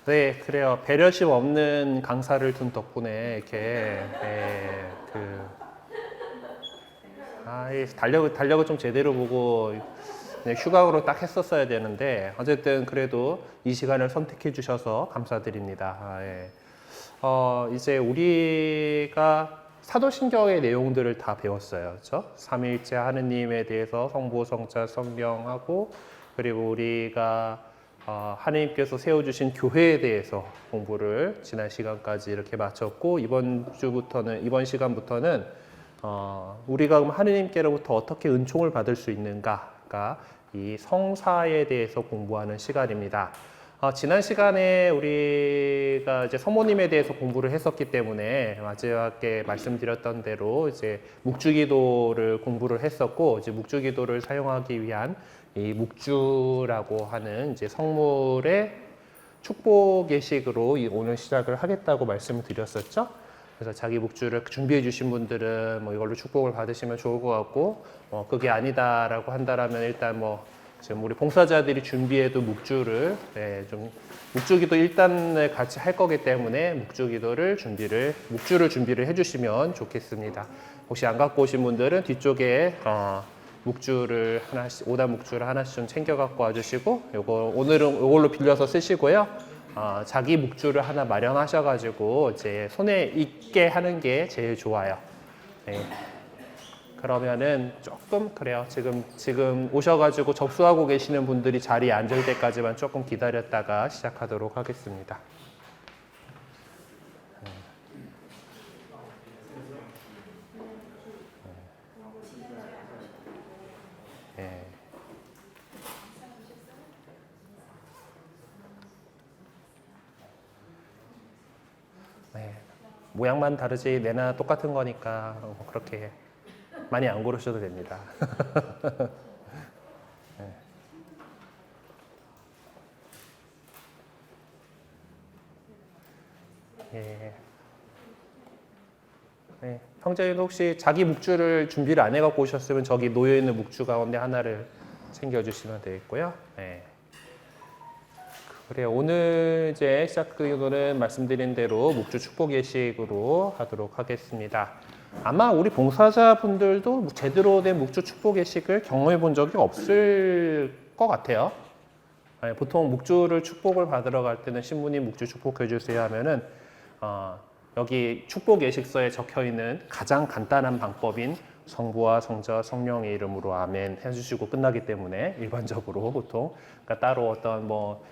네, 그래요. 배려심 없는 강사를 둔 덕분에 이렇게 이 달력을 좀 제대로 보고 그냥 휴강으로 딱 했었어야 되는데 어쨌든 그래도 이 시간을 선택해 주셔서 감사드립니다. 이제 우리가 사도신경의 내용들을 다 배웠어요. 그렇죠? 삼위일체 하느님에 대해서 성부, 성자, 성령하고 그리고 우리가 하느님께서 세워주신 교회에 대해서 공부를 지난 시간까지 이렇게 마쳤고 이번 시간부터는 우리가 그럼 하느님께로부터 어떻게 은총을 받을 수 있는가가 이 성사에 대해서 공부하는 시간입니다. 지난 시간에 우리가 이제 성모님에 대해서 공부를 했었기 때문에 마지막에 말씀드렸던 대로 이제 묵주기도를 공부를 했었고 이제 묵주기도를 사용하기 위한 이 묵주라고 하는 이제 성물의 축복 예식으로 오늘 시작을 하겠다고 말씀을 드렸었죠. 그래서 자기 묵주를 준비해 주신 분들은 뭐 이걸로 축복을 받으시면 좋을 것 같고 그게 아니다라고 한다라면 일단 지금 우리 봉사자들이 준비해도 묵주를 좀 묵주기도 일단을 같이 할 거기 때문에 묵주를 준비를 해주시면 좋겠습니다. 혹시 안 갖고 오신 분들은 뒤쪽에 묵주를 하나씩 5단 묵주를 하나씩 좀 챙겨 갖고 와주시고 오늘은 이걸로 빌려서 쓰시고요. 자기 묵주를 하나 마련하셔가지고 이제 손에 익게 하는 게 제일 좋아요. 네. 그러면은 조금 그래요. 지금 오셔가지고 접수하고 계시는 분들이 자리에 앉을 때까지만 조금 기다렸다가 시작하도록 하겠습니다. 네. 모양만 다르지 내나 똑같은 거니까 그렇게 많이 안 고르셔도 됩니다. 예. 네. 형제님도 혹시 자기 묵주를 준비를 안 해갖고 오셨으면 저기 놓여있는 묵주 가운데 하나를 챙겨주시면 되겠고요. 네. 그래요. 오늘 이제 시작기도는 말씀드린 대로 묵주 축복 예식으로 하도록 하겠습니다. 아마 우리 봉사자분들도 제대로 된 묵주 축복 예식을 경험해 본 적이 없을 것 같아요. 보통 묵주를 축복을 받으러 갈 때는 신부님 묵주 축복해 주세요 하면은 여기 축복 예식서에 적혀 있는 가장 간단한 방법인 성부와 성자 성령의 이름으로 아멘 해주시고 끝나기 때문에 일반적으로 보통 그러니까 따로 어떤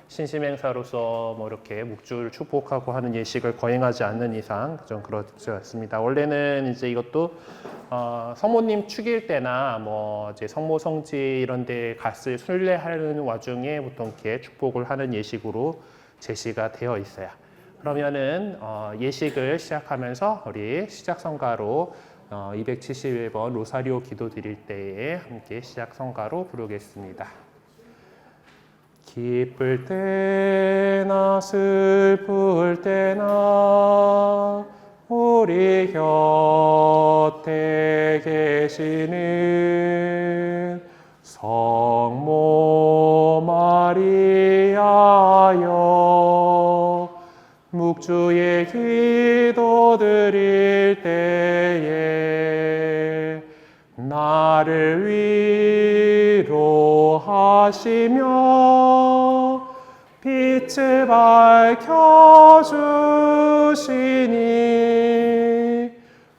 신심행사로서 이렇게 묵주를 축복하고 하는 예식을 거행하지 않는 이상 좀 그렇지 않습니다. 원래는 이제 이것도 성모님 축일 때나 이제 성모 성지 이런 데 갔을 순례하는 와중에 보통 이렇게 축복을 하는 예식으로 제시가 되어 있어요. 그러면은 예식을 시작하면서 우리 시작 성가로 271번 로사리오 기도 드릴 때에 함께 시작 성가로 부르겠습니다. 기쁠 때나 슬플 때나 우리 곁에 계시는 성모 마리아여 묵주의 기도 드릴 때에 나를 위로하시며 빛을 밝혀주시니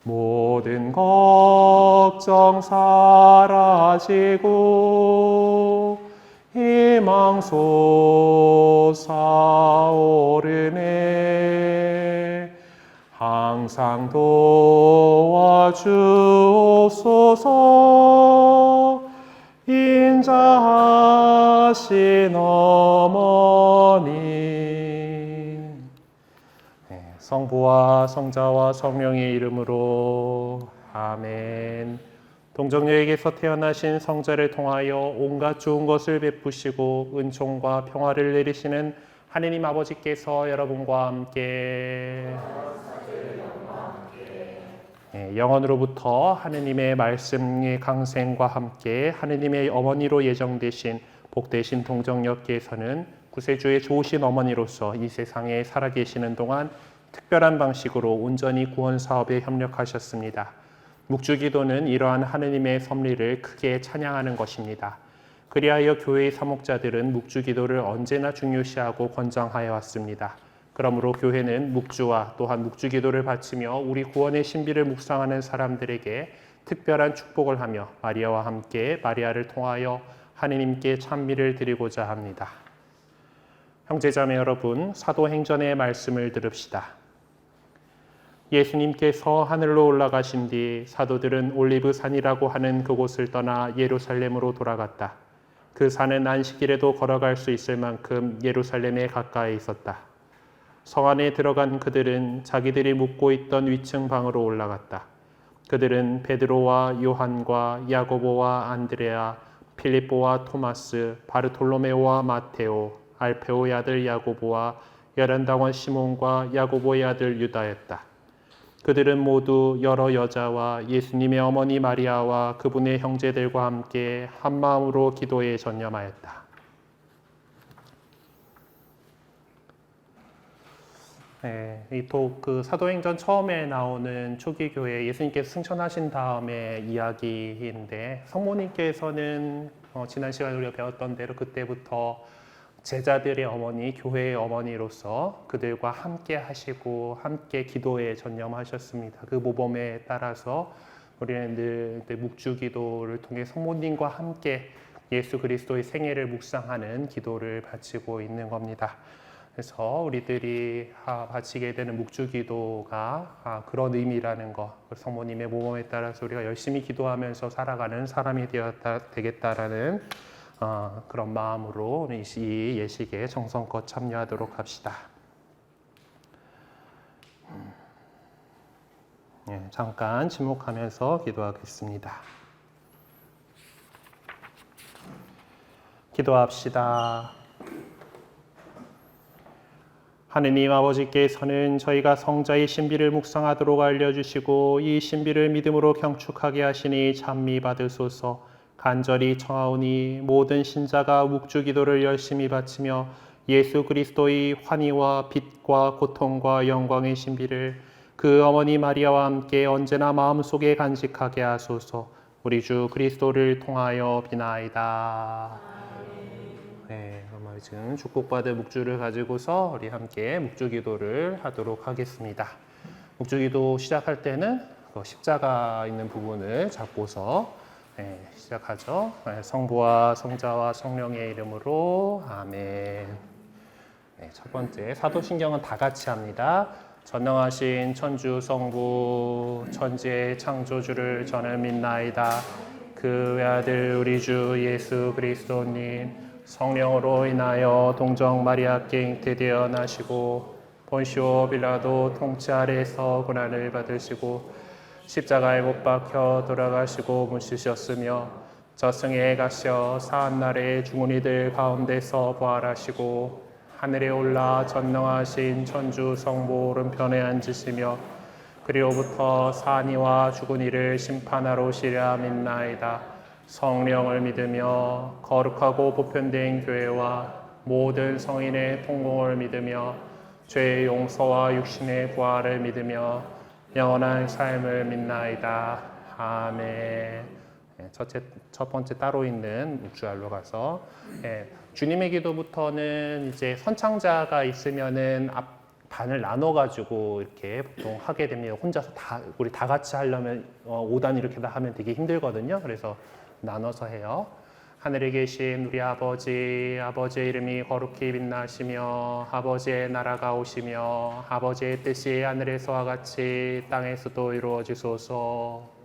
모든 걱정 사라지고 희망 솟아오르네 항상 도와주옵소서 인자하신 어머니 성부와 성자와 성령의 이름으로 아멘. 동정녀에게서 태어나신 성자를 통하여 온갖 좋은 것을 베푸시고 은총과 평화를 내리시는 하느님 아버지께서 여러분과 함께 영원으로부터 하느님의 말씀의 강생과 함께 하느님의 어머니로 예정되신 복되신 동정녀께서는 구세주의 좋으신 어머니로서 이 세상에 살아계시는 동안 특별한 방식으로 온전히 구원 사업에 협력하셨습니다. 묵주기도는 이러한 하느님의 섭리를 크게 찬양하는 것입니다. 그리하여 교회의 사목자들은 묵주기도를 언제나 중요시하고 권장하여 왔습니다. 그러므로 교회는 묵주와 또한 묵주기도를 바치며 우리 구원의 신비를 묵상하는 사람들에게 특별한 축복을 하며 마리아와 함께 마리아를 통하여 하느님께 찬미를 드리고자 합니다. 형제자매 여러분, 사도행전의 말씀을 들읍시다. 예수님께서 하늘로 올라가신 뒤 사도들은 올리브산이라고 하는 그곳을 떠나 예루살렘으로 돌아갔다. 그 산은 안식일에도 걸어갈 수 있을 만큼 예루살렘에 가까이 있었다. 성 안에 들어간 그들은 자기들이 묵고 있던 위층 방으로 올라갔다. 그들은 베드로와 요한과 야고보와 안드레아, 필립보와 토마스, 바르톨로메오와 마테오, 알페오의 아들 야고보와 열한당원 시몬과 야고보의 아들 유다였다. 그들은 모두 여러 여자와 예수님의 어머니 마리아와 그분의 형제들과 함께 한 마음으로 기도에 전념하였다. 그 사도행전 처음에 나오는 초기 교회 예수님께서 승천하신 다음에 이야기인데 성모님께서는 지난 시간에 우리가 배웠던 대로 그때부터 제자들의 어머니, 교회의 어머니로서 그들과 함께 하시고 함께 기도에 전념하셨습니다. 그 모범에 따라서 우리는 늘 묵주기도를 통해 성모님과 함께 예수 그리스도의 생애를 묵상하는 기도를 바치고 있는 겁니다. 그래서 우리들이 바치게 되는 묵주기도가 그런 의미라는 것, 성모님의 모범에 따라서 우리가 열심히 기도하면서 살아가는 사람이 되겠다라는 그런 마음으로 이 예식에 정성껏 참여하도록 합시다. 잠깐 침묵하면서 기도하겠습니다. 기도합시다. 하느님 아버지께서는 저희가 성자의 신비를 묵상하도록 알려주시고 이 신비를 믿음으로 경축하게 하시니 찬미 받으소서. 간절히 청하오니 모든 신자가 묵주기도를 열심히 바치며 예수 그리스도의 환희와 빛과 고통과 영광의 신비를 그 어머니 마리아와 함께 언제나 마음속에 간직하게 하소서. 우리 주 그리스도를 통하여 비나이다. 그럼 지금 축복받은 묵주를 가지고서 우리 함께 묵주기도를 하도록 하겠습니다. 묵주기도 시작할 때는 십자가 있는 부분을 잡고서 시작하죠. 성부와 성자와 성령의 이름으로 아멘. 첫 번째 사도신경은 다 같이 합니다. 전능하신 천주 성부 천지의 창조주를 저는 믿나이다. 그 외아들 우리 주 예수 그리스도님 성령으로 인하여 동정 마리아께 잉태되어 나시고 본시오 빌라도 통치 아래에서 고난을 받으시고 십자가에 못 박혀 돌아가시고 묻히셨으며 저승에 가셔 사한날에 죽은 이들 가운데서 부활하시고 하늘에 올라 전능하신 천주 성부 오른편에 앉으시며 그리로부터 사니와 죽은 이를 심판하러 오시랴 믿나이다. 성령을 믿으며 거룩하고 보편된 교회와 모든 성인의 통공을 믿으며 죄의 용서와 육신의 부활을 믿으며 영원한 삶을 믿나이다. 아멘. 첫 번째 따로 있는 묵주알로 가서 주님의 기도부터는 이제 선창자가 있으면은 반을 나눠가지고 이렇게 보통 하게 됩니다. 혼자서 우리 다 같이 하려면 5단 이렇게 다 하면 되게 힘들거든요. 그래서 나눠서 해요. 하늘에 계신 우리 아버지, 아버지의 이름이 거룩히 빛나시며 아버지의 나라가 오시며 아버지의 뜻이 하늘에서와 같이 땅에서도 이루어지소서.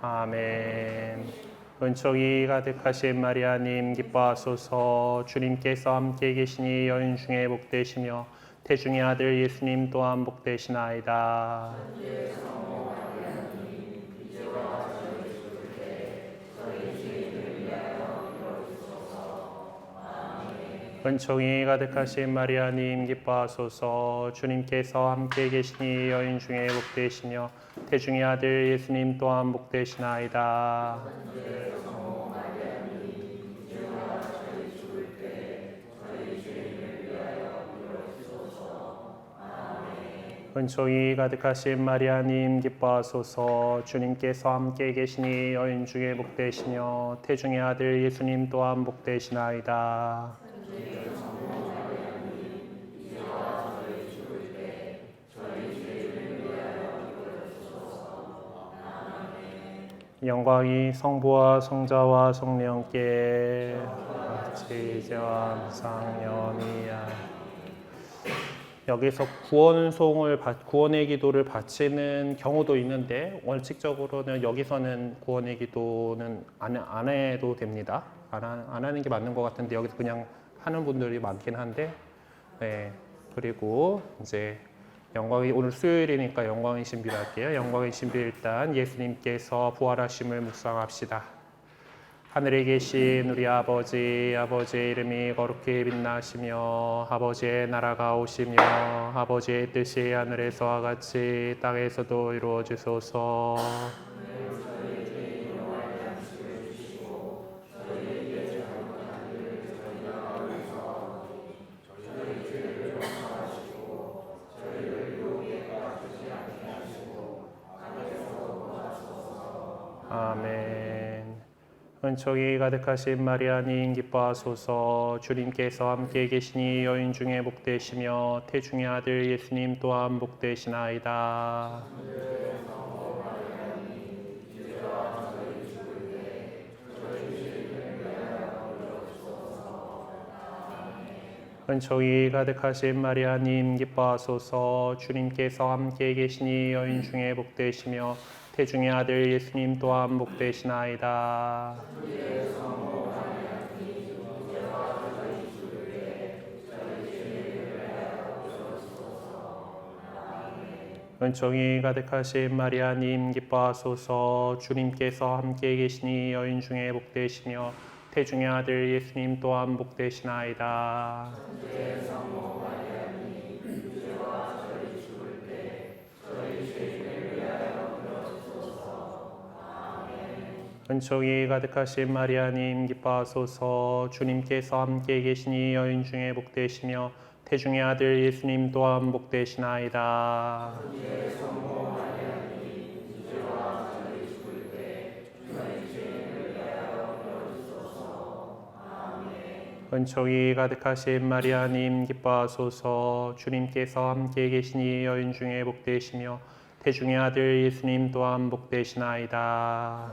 아멘. 은총이 가득하신 마리아님 기뻐하소서. 주님께서 함께 계시니 여인 중에 복되시며 태중의 아들 예수님 또한 복되시나이다. 은총이 가득하신 마리아님 기뻐하소서. 주님께서 함께 계시니 여인 중에 복되시며 태중의 아들 예수님 또한 복되시나이다. 은총이 가득하신 마리아님 기뻐하소서. 주님께서 함께 계시니 여인 중에 복되시며 태중의 아들 예수님 또한 복되시나이다. 영광이 성부와 성자와 성령께 같이 이제와 항상 영원히야. 여기서 구원의 기도를 바치는 경우도 있는데 원칙적으로는 여기서는 구원의 기도는 안 해도 됩니다. 안 하는 게 맞는 것 같은데 여기서 그냥 하는 분들이 많긴 한데, 네. 그리고 이제 오늘 수요일이니까 영광의 신비를 할게요. 영광의 신비 일단 예수님께서 부활하심을 묵상합시다. 하늘에 계신 우리 아버지의 이름이 거룩히 빛나시며 아버지의 나라가 오시며 아버지의 뜻이 하늘에서와 같이 땅에서도 이루어지소서. 아멘. 은총이 가득하신 마리아님 기뻐하소서. 주님께서 함께 계시니 여인 중에 복되시며 태중의 아들 예수님 또한 복되시나이다. 은총이 가득하신 마리아님 기뻐하소서. 주님께서 함께 계시니 여인 중에 복되시며 태중의 아들 예수님 또한 복되시나이다. 은총이 가득하신 마리아님 기뻐하소서. 주님께서 함께 계시니 여인 중에 복되시며 태중의 아들 예수님 또한 복되시나이다. 은총이 가득하신 마리아님 기뻐하소서. 주님께서 함께 계시니 여인 중에 복되시며 태중의 아들 예수님 또한 복되시나이다. 은총이 가득하신 마리아님 기뻐하소서. 주님께서 함께 계시니 여인 중에 복되시며 태중의 아들 예수님 또한 복되시나이다.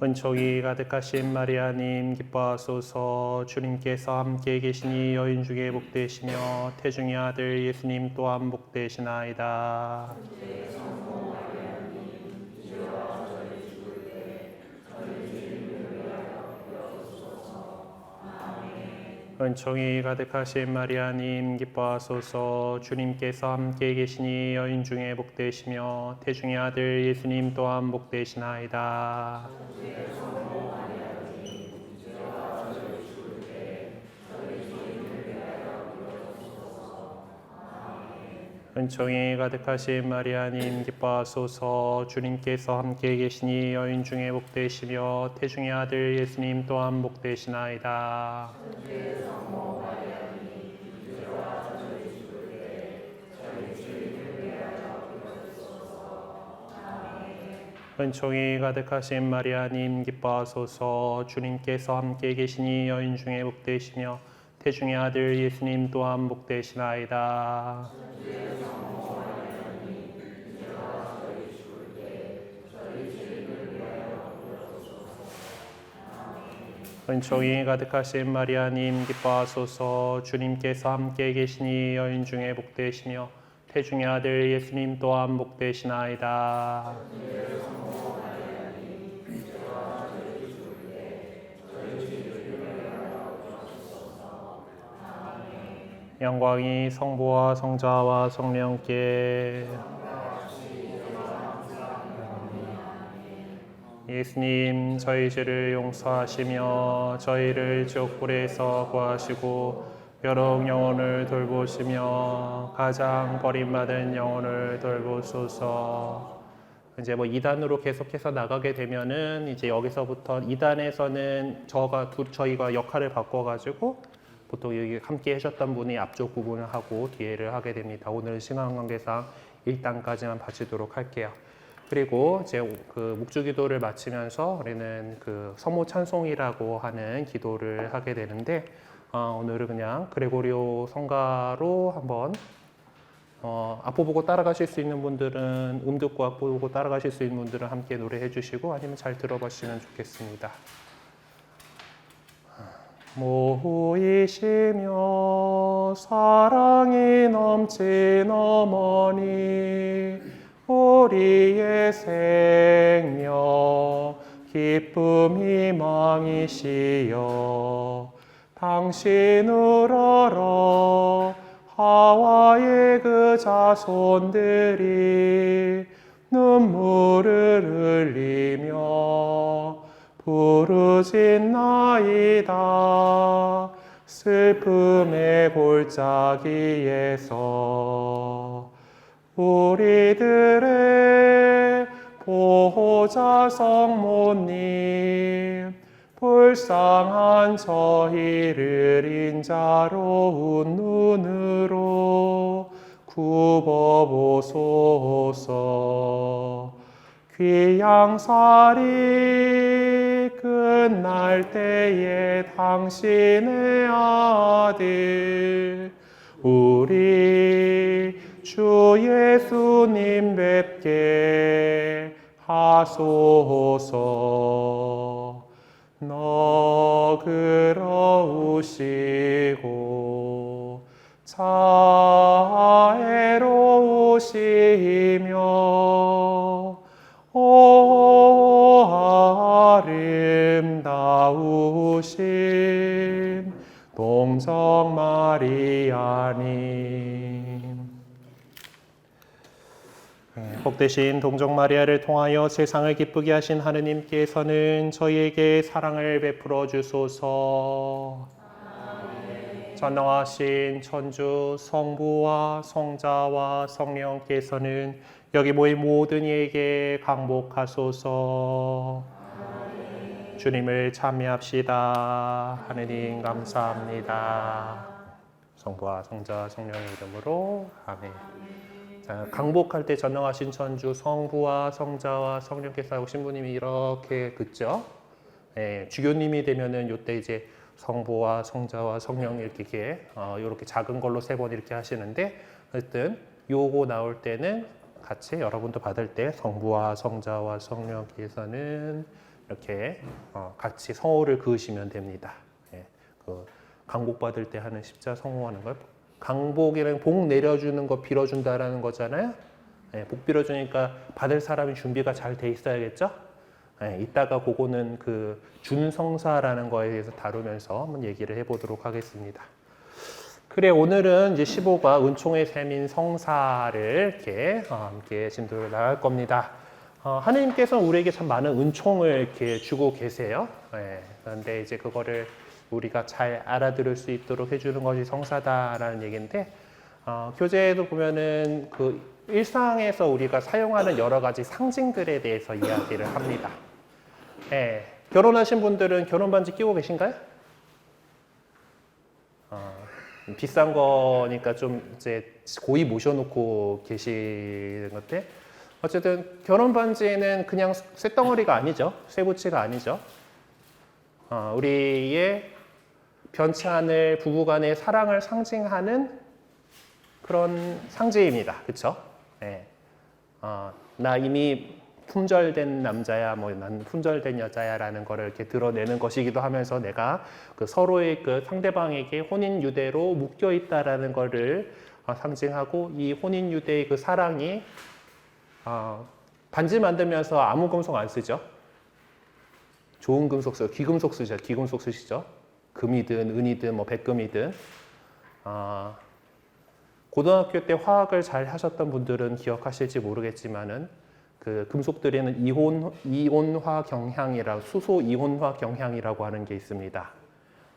은총이 가득하신 마리아님 기뻐하소서. 주님께서 함께 계시니 여인 중에 복되시며 태중의 아들 예수님 또한 복되시나이다. 은총이 가득하신 마리아님 기뻐하소서. 주님께서 함께 계시니 여인 중에 복되시며 태중의 아들 예수님 또한 복되시나이다. 은총이 가득하신 마리아님 기뻐하소서. 주님께서 함께 계시니 여인 중에 복되시며 태중의 아들 예수님 또한 복되시나이다. 은총이 가득하신 마리아님 기뻐하소서. 주님께서 함께 계시니 여인 중에 복되시며 태중의 아들 예수님 또한 복되시나이다. 은총이 가득하신 마리아님 기뻐하소서. 주님께서 함께 계시니 여인 중에 복되시며 태중의 아들 예수님 또한 복되시나이다. 영광이 성부와 성자와 성령께 예수님, 저희 죄를 용서하시며 저희를 지옥불에서 구하시고 여러 영혼을 돌보시며 가장 버림받은 영혼을 돌보소서. 이제 뭐 2단으로 계속해서 나가게 되면은 이제 여기서부터 2단에서는 저희가 역할을 바꿔가지고 보통 여기 함께 하셨던 분이 앞쪽 부분을 하고 뒤에를 하게 됩니다. 오늘 시간 관계상 1단까지만 바치도록 할게요. 그리고 이제 그 묵주기도를 마치면서 우리는 그 성모 찬송이라고 하는 기도를 하게 되는데 오늘은 그냥 그레고리오 성가로 한번 앞부 보고 따라가실 수 있는 분들은 듣고 앞부 보고 따라가실 수 있는 분들은 함께 노래해 주시고 아니면 잘 들어보시면 좋겠습니다. 모이시며 사랑이 넘친 어머니 우리의 생명 기쁨 희망이시여 당신 우러러 하와의 그 자손들이 눈물을 흘리며 부르짖나이다 슬픔의 골짜기에서 우리들의 보호자 성모님 불쌍한 저희를 인자로운 눈으로 굽어보소서. 귀양살이 끝날 때에 당신의 아들 우리 주 예수님 뵙게 하소서. 너그러우시고 자애로우시며 오 아름다우신 동정 마리아님 복되신 동정 마리아를 통하여 세상을 기쁘게 하신 하느님께서는 저희에게 사랑을 베풀어 주소서. 전능하신 천주 성부와 성자와 성령께서는 여기 모인 모든 이에게 강복하소서. 주님을 찬미합시다. 하느님 감사합니다. 성부와 성자 성령의 이름으로 아멘. 자, 강복할 때 전능하신 천주 성부와 성자와 성령께서 신부님이 이렇게 긋죠. 주교님이 되면은 요때 이제 성부와 성자와 성령 이렇게 작은 걸로 3번 이렇게 하시는데 어쨌든 요거 나올 때는 같이 여러분도 받을 때 성부와 성자와 성령께서는 이렇게 같이 성호를 그으시면 됩니다. 그 강복 받을 때 하는 십자 성호하는 걸 강복이랑 복 내려주는 거 빌어준다라는 거잖아요. 복 빌어주니까 받을 사람이 준비가 잘 돼 있어야겠죠. 이따가 그거는 그 준성사라는 거에 대해서 다루면서 한번 얘기를 해보도록 하겠습니다. 그래 오늘은 이제 15가 은총의 셈인 성사를 이렇게 함께 진도를 나갈 겁니다. 하느님께서는 우리에게 참 많은 은총을 이렇게 주고 계세요. 그런데 이제 그거를 우리가 잘 알아들을 수 있도록 해주는 것이 성사다라는 얘기인데 교재에도 보면은 그 일상에서 우리가 사용하는 여러 가지 상징들에 대해서 이야기를 합니다. 결혼하신 분들은 결혼 반지 끼고 계신가요? 비싼 거니까 좀 이제 고이 모셔놓고 계시는 건데 어쨌든 결혼 반지는 그냥 쇳덩어리가 아니죠. 쇠붙이가 아니죠. 우리의 변치 않을 부부간의 사랑을 상징하는 그런 상징입니다. 그렇죠? 나 이미 품절된 남자야, 뭐 난 품절된 여자야라는 거를 이렇게 드러내는 것이기도 하면서 내가 그 서로의 그 상대방에게 혼인 유대로 묶여 있다라는 거를 상징하고 이 혼인 유대의 그 사랑이 반지 만들면서 아무 금속 안 쓰죠. 좋은 금속 쓰죠. 귀금속 쓰죠. 귀금속 쓰시죠. 금이든 은이든 뭐 백금이든. 고등학교 때 화학을 잘 하셨던 분들은 기억하실지 모르겠지만은 그 금속들에는 이온화 경향이라고 수소 이온화 경향이라고 하는 게 있습니다.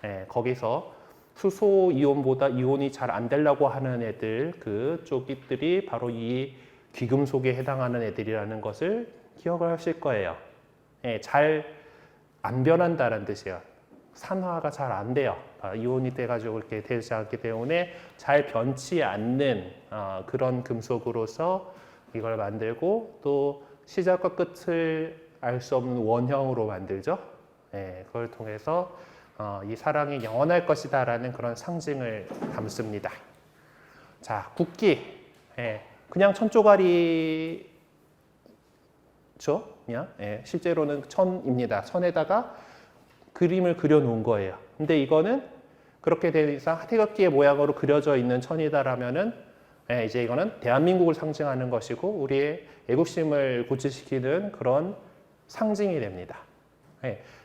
예, 거기서 수소 이온보다 이온이 잘 안 되려고 하는 애들 그쪽들이 바로 이 귀금속에 해당하는 애들이라는 것을 기억을 하실 거예요. 예, 잘 안 변한다는 뜻이에요. 산화가 잘 안 돼요. 이온이 돼가지고 이렇게 되지 않기 때문에 잘 변치 않는 그런 금속으로서 이걸 만들고 또 시작과 끝을 알 수 없는 원형으로 만들죠. 예, 그걸 통해서 이 사랑이 영원할 것이다라는 그런 상징을 담습니다. 자, 국기. 예, 그냥 천조가리죠. 그냥 실제로는 천입니다. 천에다가 그림을 그려 놓은 거예요. 근데 이거는 그렇게 된 이상 태극기의 모양으로 그려져 있는 천이다라면은 이제 이거는 대한민국을 상징하는 것이고 우리의 애국심을 고취시키는 그런 상징이 됩니다.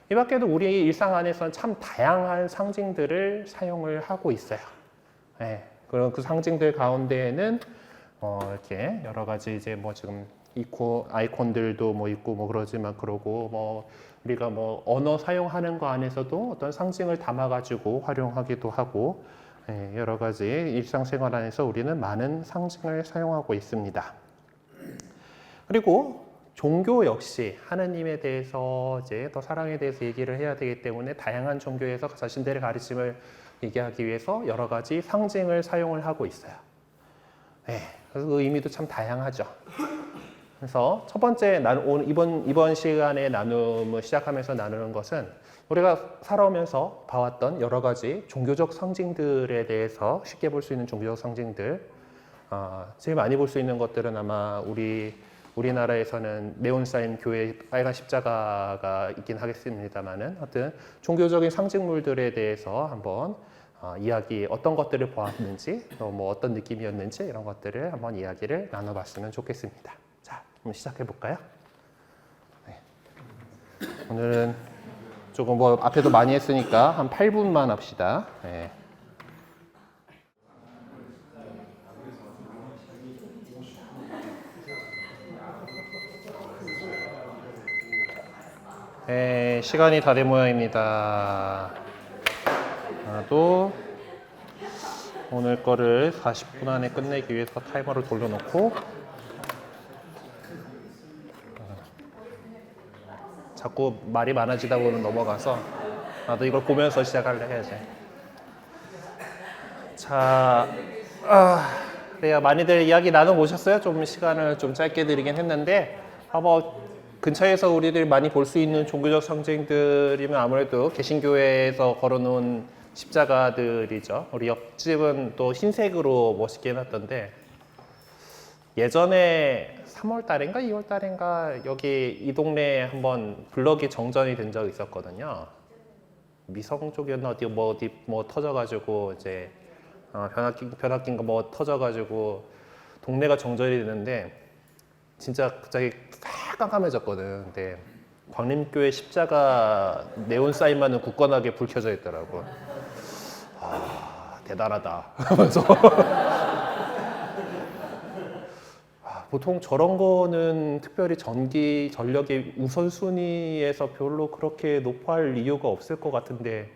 이 밖에도 우리 일상 안에서는 참 다양한 상징들을 사용을 하고 있어요. 그런 그 상징들 가운데에는 이렇게 여러 가지 이제 뭐 지금 아이콘들도 뭐 있고 뭐 그러지만 그러고 뭐 우리가 뭐 언어 사용하는 거 안에서도 어떤 상징을 담아가지고 활용하기도 하고 여러 가지 일상생활 안에서 우리는 많은 상징을 사용하고 있습니다. 그리고 종교 역시 하느님에 대해서 이제 더 사랑에 대해서 얘기를 해야 되기 때문에 다양한 종교에서 자신들의 가르침을 얘기하기 위해서 여러 가지 상징을 사용을 하고 있어요. 그래서 그 의미도 참 다양하죠. 그래서 첫 번째 이번 시간의 나눔을 시작하면서 나누는 것은 우리가 살아오면서 봐왔던 여러 가지 종교적 상징들에 대해서 쉽게 볼 수 있는 종교적 상징들 제일 많이 볼 수 있는 것들은 아마 우리나라에서는 네온 사인 교회 빨간 십자가가 있긴 하겠습니다만은 하여튼 종교적인 상징물들에 대해서 한번 어떤 것들을 보았는지 또 뭐 어떤 느낌이었는지 이런 것들을 한번 이야기를 나눠봤으면 좋겠습니다. 자, 그럼 시작해 볼까요? 오늘은 조금 뭐 앞에도 많이 했으니까 한 8분만 합시다. 시간이 다 된 모양입니다. 하나도 오늘 거를 40분 안에 끝내기 위해서 타이머를 돌려놓고 자꾸 말이 많아지다 보면 넘어가서 나도 이걸 보면서 시작할래 해야지. 자, 그래요. 많이들 이야기 나눠보셨어요? 좀 시간을 좀 짧게 드리긴 했는데 뭐 근처에서 우리들이 많이 볼 수 있는 종교적 상징들이면 아무래도 개신교회에서 걸어놓은 십자가들이죠. 우리 옆집은 또 흰색으로 멋있게 해놨던데 예전에 3월 달인가 2월 달인가 여기 이 동네에 한번 블럭이 정전이 된 적이 있었거든요. 미성 쪽이었나 어디 뭐 터져가지고 이제 변압기인가 뭐 터져가지고 동네가 정전이 되는데 진짜 갑자기 싹 깜깜해졌거든. 근데 광림교회 십자가 네온 사인만은 굳건하게 불 켜져 있더라고. 대단하다 하면서 보통 저런 거는 특별히 전력의 우선순위에서 별로 그렇게 높아할 이유가 없을 것 같은데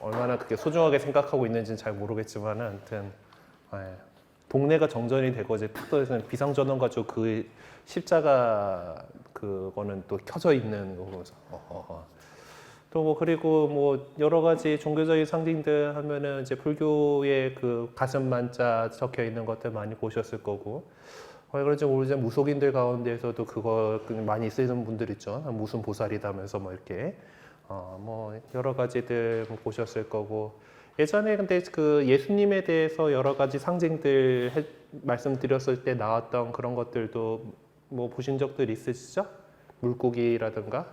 얼마나 그게 소중하게 생각하고 있는지는 잘 모르겠지만 아무튼 동네가 정전이 되고 이제 탁 떠있는 비상전원 가지고 그 십자가 그거는 또 켜져 있는 거면서 또 뭐 그리고 뭐 여러 가지 종교적인 상징들 하면은 이제 불교의 그 가슴만자 적혀 있는 것들 많이 보셨을 거고 그런지 모르지만 무속인들 가운데에서도 그거 많이 쓰는 분들 있죠. 무슨 보살이다면서 뭐 이렇게 뭐 여러 가지들 보셨을 거고 예전에 근데 그 예수님에 대해서 여러 가지 상징들 말씀드렸을 때 나왔던 그런 것들도 뭐 보신 적들 있으시죠? 물고기라든가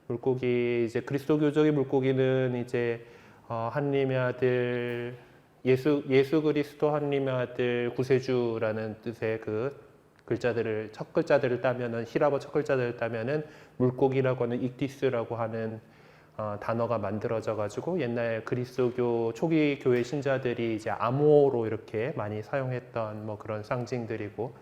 물고기 이제 그리스도교적인 물고기는 이제 하느님의 아들 예수 그리스도 하느님의 아들 구세주라는 뜻의 그 글자들을 첫 글자들을 따면은 히라보 첫 글자들을 따면은 물고기라고 하는 익디스라고 하는 단어가 만들어져 가지고 옛날 그리스도교 초기 교회 신자들이 이제 암호로 이렇게 많이 사용했던 뭐 그런 상징들이고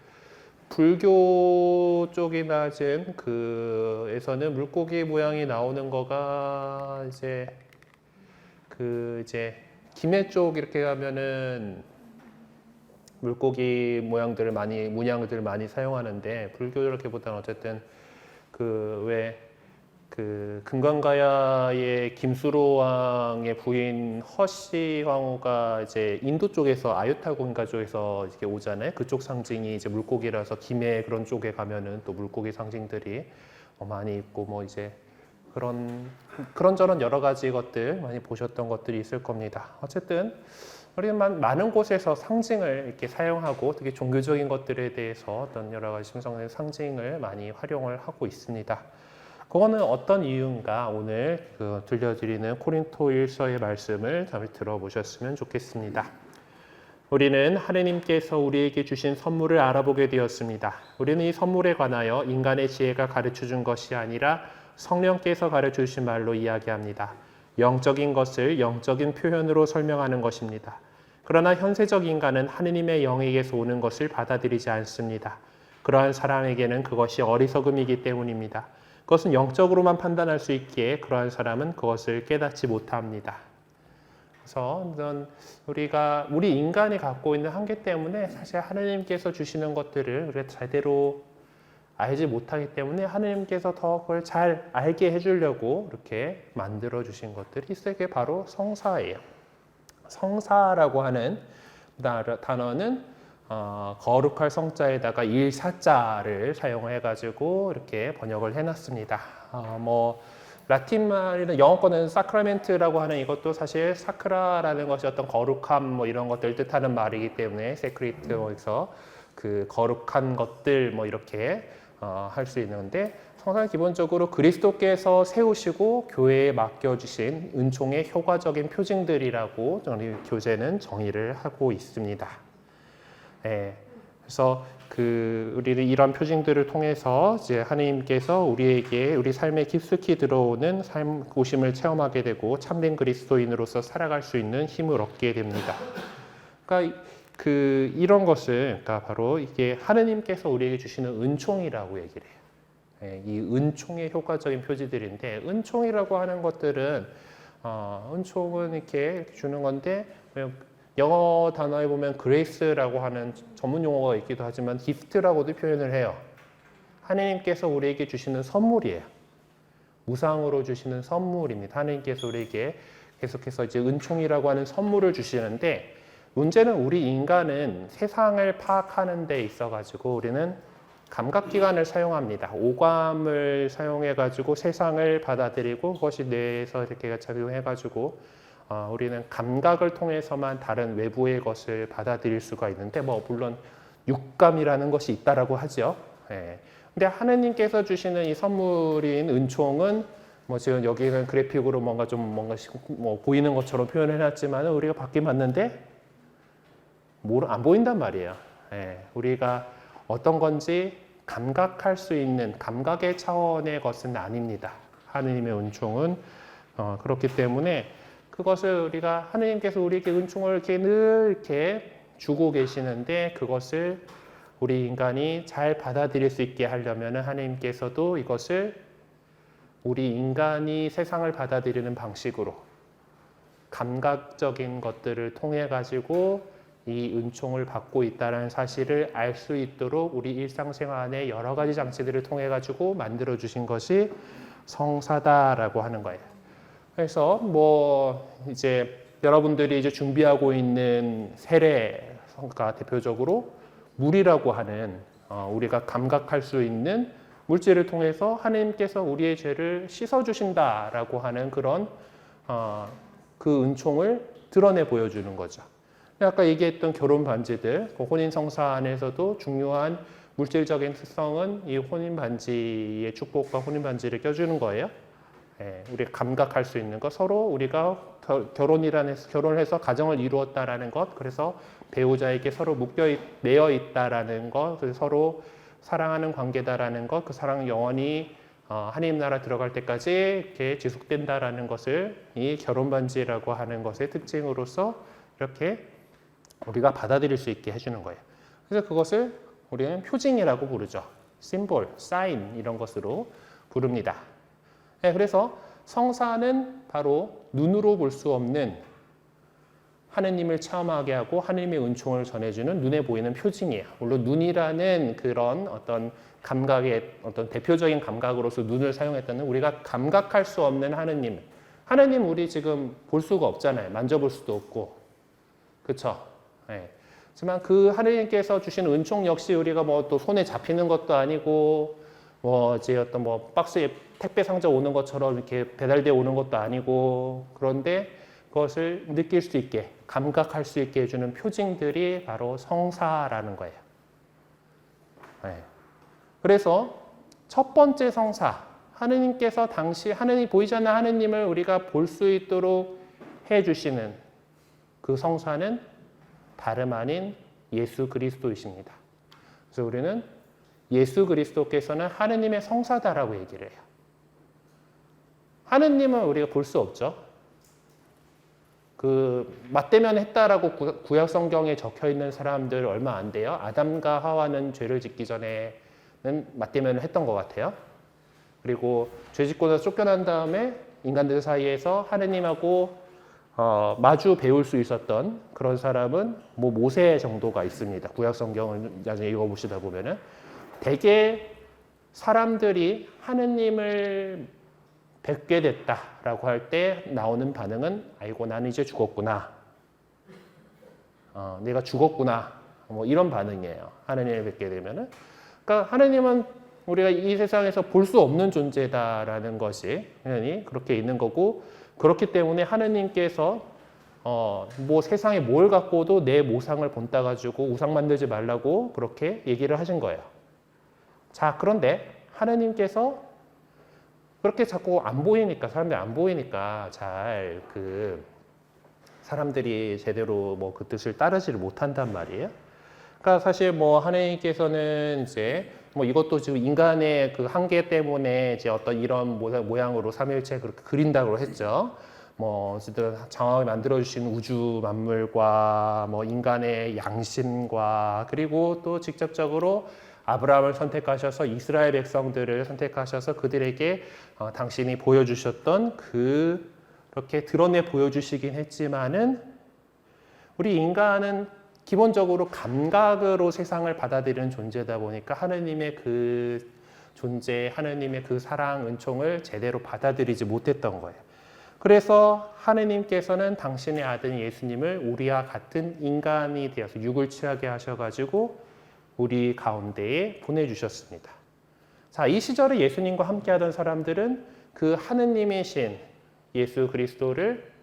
불교 쪽이나 그에서는 물고기 모양이 나오는 거가 이제 김해 쪽 이렇게 가면은 물고기 문양들을 많이 사용하는데, 불교라기보다는 어쨌든 금강가야의 김수로 왕의 부인 허씨 황후가 이제 인도 쪽에서 아유타군가 쪽에서 이렇게 오잖아요. 그쪽 상징이 이제 물고기라서 김해 그런 쪽에 가면은 또 물고기 상징들이 많이 있고, 뭐 이제 그런저런 여러 가지 것들 많이 보셨던 것들이 있을 겁니다. 어쨌든 우리는 많은 곳에서 상징을 이렇게 사용하고, 특히 종교적인 것들에 대해서 어떤 여러 가지 심성의 상징을 많이 활용을 하고 있습니다. 그거는 어떤 이유인가, 오늘 들려드리는 고린토일서의 말씀을 잘 들어보셨으면 좋겠습니다. 우리는 하느님께서 우리에게 주신 선물을 알아보게 되었습니다. 우리는 이 선물에 관하여 인간의 지혜가 가르쳐준 것이 아니라 성령께서 가르쳐주신 말로 이야기합니다. 영적인 것을 영적인 표현으로 설명하는 것입니다. 그러나 현세적 인간은 하느님의 영에게서 오는 것을 받아들이지 않습니다. 그러한 사람에게는 그것이 어리석음이기 때문입니다. 그것은 영적으로만 판단할 수 있기에 그러한 사람은 그것을 깨닫지 못합니다. 그래서 우리 인간이 갖고 있는 한계 때문에 사실 하느님께서 주시는 것들을 우리가 제대로 알지 못하기 때문에 하느님께서 더 그걸 잘 알게 해주려고 이렇게 만들어 주신 것들이 있어요. 그게 바로 성사예요. 성사라고 하는 단어는 거룩할 성자에다가 일사자를 사용해 가지고 이렇게 번역을 해놨습니다. 라틴 말이나 영어 거는 사크라멘트라고 하는 이것도 사실 사크라라는 것이 어떤 거룩함 뭐 이런 것들 뜻하는 말이기 때문에 세크리트에서 그 거룩한 것들 뭐 이렇게 할 수 있는데, 성사는 기본적으로 그리스도께서 세우시고 교회에 맡겨주신 은총의 효과적인 표징들이라고 저희 교재는 정의를 하고 있습니다. 그래서 우리는 이런 표징들을 통해서 이제 하나님께서 우리에게 우리 삶에 깊숙이 들어오는 오심을 체험하게 되고 참된 그리스도인으로서 살아갈 수 있는 힘을 얻게 됩니다. 그러니까 이런 것을 바로 이게 하느님께서 우리에게 주시는 은총이라고 얘기를 해요. 이 은총의 효과적인 표지들인데, 은총이라고 하는 것들은 은총은 이렇게 주는 건데, 영어 단어에 보면 그레이스라고 하는 전문 용어가 있기도 하지만 기프트라고도 표현을 해요. 하느님께서 우리에게 주시는 선물이에요. 무상으로 주시는 선물입니다. 하느님께서 우리에게 계속해서 이제 은총이라고 하는 선물을 주시는데, 문제는 우리 인간은 세상을 파악하는 데 있어가지고 우리는 감각기관을 사용합니다. 오감을 사용해가지고 세상을 받아들이고 그것이 뇌에서 이렇게 작용해가지고 우리는 감각을 통해서만 다른 외부의 것을 받아들일 수가 있는데, 물론 육감이라는 것이 있다라고 하죠. 근데 하느님께서 주시는 이 선물인 은총은 지금 여기는 그래픽으로 뭔가 보이는 것처럼 표현을 해놨지만 우리가 받긴 받는데 안 보인단 말이에요. 우리가 어떤 건지 감각할 수 있는 감각의 차원의 것은 아닙니다. 하느님의 은총은 그렇기 때문에 그것을 하느님께서 우리에게 은총을 늘 이렇게 주고 계시는데, 그것을 우리 인간이 잘 받아들일 수 있게 하려면 하느님께서도 이것을 우리 인간이 세상을 받아들이는 방식으로 감각적인 것들을 통해 가지고 이 은총을 받고 있다는 사실을 알 수 있도록 우리 일상생활 안에 여러 가지 장치들을 통해 가지고 만들어 주신 것이 성사다라고 하는 거예요. 그래서 이제 여러분들이 이제 준비하고 있는 세례가 대표적으로 물이라고 하는 우리가 감각할 수 있는 물질을 통해서 하나님께서 우리의 죄를 씻어 주신다라고 하는 그런 그 은총을 드러내 보여주는 거죠. 아까 얘기했던 결혼 반지들, 혼인 성사 안에서도 중요한 물질적인 특성은 이 혼인 반지의 축복과 혼인 반지를 껴주는 거예요. 우리가 감각할 수 있는 것, 서로 우리가 결혼을 해서 가정을 이루었다라는 것, 그래서 배우자에게 서로 매여 있다라는 것, 서로 사랑하는 관계다라는 것, 그 사랑은 영원히 하나님 나라 들어갈 때까지 이렇게 지속된다라는 것을 이 결혼 반지라고 하는 것의 특징으로서 이렇게 우리가 받아들일 수 있게 해주는 거예요. 그래서 그것을 우리는 표징이라고 부르죠. 심볼, 사인 이런 것으로 부릅니다. 네, 그래서 성사는 바로 눈으로 볼 수 없는 하느님을 체험하게 하고 하느님의 은총을 전해주는 눈에 보이는 표징이에요. 물론 눈이라는 그런 어떤 감각의 어떤 대표적인 감각으로서 눈을 사용했다는 우리가 감각할 수 없는 하느님. 하느님 우리 지금 볼 수가 없잖아요. 만져볼 수도 없고. 그렇죠? 네. 하지만 그 하느님께서 주신 은총 역시 우리가 뭐 또 손에 잡히는 것도 아니고 뭐 이제 어떤 뭐 박스에 택배 상자 오는 것처럼 이렇게 배달되어 오는 것도 아니고 그런데 그것을 느낄 수 있게 감각할 수 있게 해주는 표징들이 바로 성사라는 거예요. 네. 그래서 첫 번째 성사 하느님께서 당시 하느님 보이지 않는 하느님을 우리가 볼 수 있도록 해주시는 그 성사는 다름 아닌 예수 그리스도이십니다. 그래서 우리는 예수 그리스도께서는 하느님의 성사다라고 얘기를 해요. 하느님은 우리가 볼 수 없죠. 그 맞대면 했다라고 구약 성경에 적혀 있는 사람들 얼마 안 돼요. 아담과 하와는 죄를 짓기 전에는 맞대면을 했던 것 같아요. 그리고 죄 짓고 나서 쫓겨난 다음에 인간들 사이에서 하느님하고 마주 배울 수 있었던 그런 사람은 뭐 모세 정도가 있습니다. 구약 성경을 나중에 읽어보시다 보면은 대개 사람들이 하느님을 뵙게 됐다라고 할 때 나오는 반응은 아이고 나는 이제 죽었구나. 내가 죽었구나. 뭐 이런 반응이에요. 하느님을 뵙게 되면은. 그러니까 하느님은 우리가 이 세상에서 볼 수 없는 존재다라는 것이 당연히 그렇게 있는 거고 그렇기 때문에 하느님께서 뭐 세상에 뭘 갖고도 내 모상을 본따 가지고 우상 만들지 말라고 그렇게 얘기를 하신 거예요. 자, 그런데 하느님께서 그렇게 자꾸 안 보이니까 사람들이 안 보이니까 잘 그 사람들이 제대로 뭐 그 뜻을 따르지를 못한단 말이에요. 그러니까 사실 뭐 하느님께서는 이제 뭐 이것도 지금 인간의 그 한계 때문에 이제 어떤 이런 모양으로 삼위일체 그렇게 그린다고 했죠. 뭐 어쨌든 장하게 만들어 주신 우주 만물과 뭐 인간의 양심과 그리고 또 직접적으로 아브라함을 선택하셔서 이스라엘 백성들을 선택하셔서 그들에게 당신이 보여주셨던 그렇게 드러내 보여주시긴 했지만은 우리 인간은 기본적으로 감각으로 세상을 받아들이는 존재다 보니까 하느님의 그 존재, 하느님의 그 사랑, 은총을 제대로 받아들이지 못했던 거예요. 그래서 하느님께서는 당신의 아들 예수님을 우리와 같은 인간이 되어서 육을 취하게 하셔가지고 우리 가운데에 보내주셨습니다. 자, 이 시절에 예수님과 함께하던 사람들은 그 하느님이신 예수 그리스도를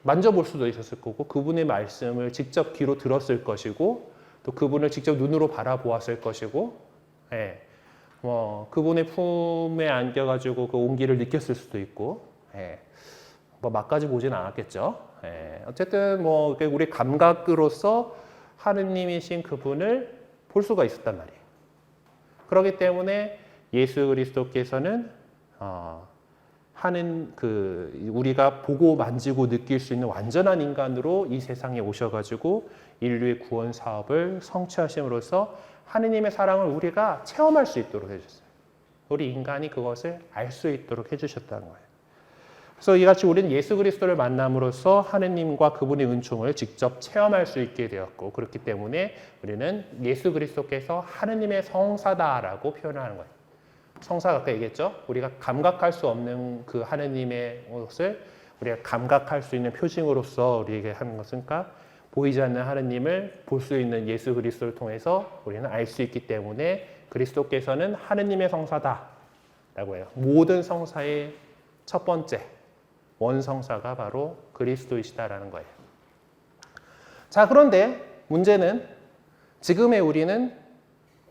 만져볼 수도 있었을 거고 그분의 말씀을 직접 귀로 들었을 것이고 또 그분을 직접 눈으로 바라보았을 것이고 예, 뭐 그분의 품에 안겨가지고 그 온기를 느꼈을 수도 있고 예, 뭐 막까지 보진 않았겠죠. 예, 어쨌든 뭐 우리 감각으로서 하느님이신 그분을 볼 수가 있었단 말이에요. 그렇기 때문에 예수 그리스도께서는 우리가 보고 만지고 느낄 수 있는 완전한 인간으로 이 세상에 오셔가지고 인류의 구원 사업을 성취하심으로써 하느님의 사랑을 우리가 체험할 수 있도록 해주셨어요. 우리 인간이 그것을 알 수 있도록 해주셨다는 거예요. 그래서 이같이 우리는 예수 그리스도를 만남으로써 하느님과 그분의 은총을 직접 체험할 수 있게 되었고 그렇기 때문에 우리는 예수 그리스도께서 하느님의 성사다라고 표현하는 거예요. 성사가 아까 얘기했죠. 우리가 감각할 수 없는 그 하느님의 것을 우리가 감각할 수 있는 표징으로서 우리에게 하는 것은 그러니까 보이지 않는 하느님을 볼 수 있는 예수 그리스도를 통해서 우리는 알 수 있기 때문에 그리스도께서는 하느님의 성사다라고 해요. 모든 성사의 첫 번째 원성사가 바로 그리스도이시다라는 거예요. 자, 그런데 문제는 지금의 우리는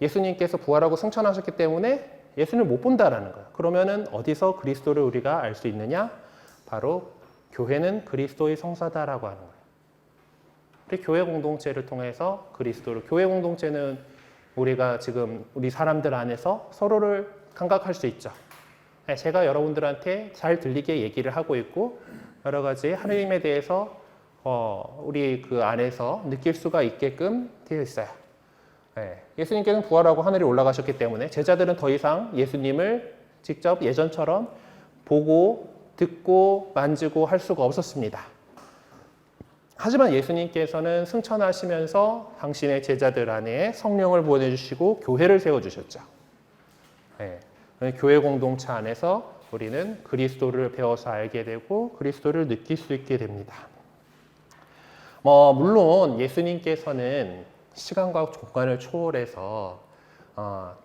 예수님께서 부활하고 승천하셨기 때문에 예수님을 못 본다라는 거예요. 그러면은 어디서 그리스도를 우리가 알 수 있느냐? 바로 교회는 그리스도의 성사다라고 하는 거예요. 우리 교회 공동체를 통해서 그리스도를 교회 공동체는 우리가 지금 우리 사람들 안에서 서로를 감각할 수 있죠. 제가 여러분들한테 잘 들리게 얘기를 하고 있고 여러 가지 하느님에 대해서 우리 그 안에서 느낄 수가 있게끔 되어 있어요. 예수님께서는 부활하고 하늘에 올라가셨기 때문에 제자들은 더 이상 예수님을 직접 예전처럼 보고 듣고 만지고 할 수가 없었습니다. 하지만 예수님께서는 승천하시면서 당신의 제자들 안에 성령을 보내주시고 교회를 세워주셨죠. 교회 공동체 안에서 우리는 그리스도를 배워서 알게 되고 그리스도를 느낄 수 있게 됩니다. 물론 예수님께서는 시간과 공간을 초월해서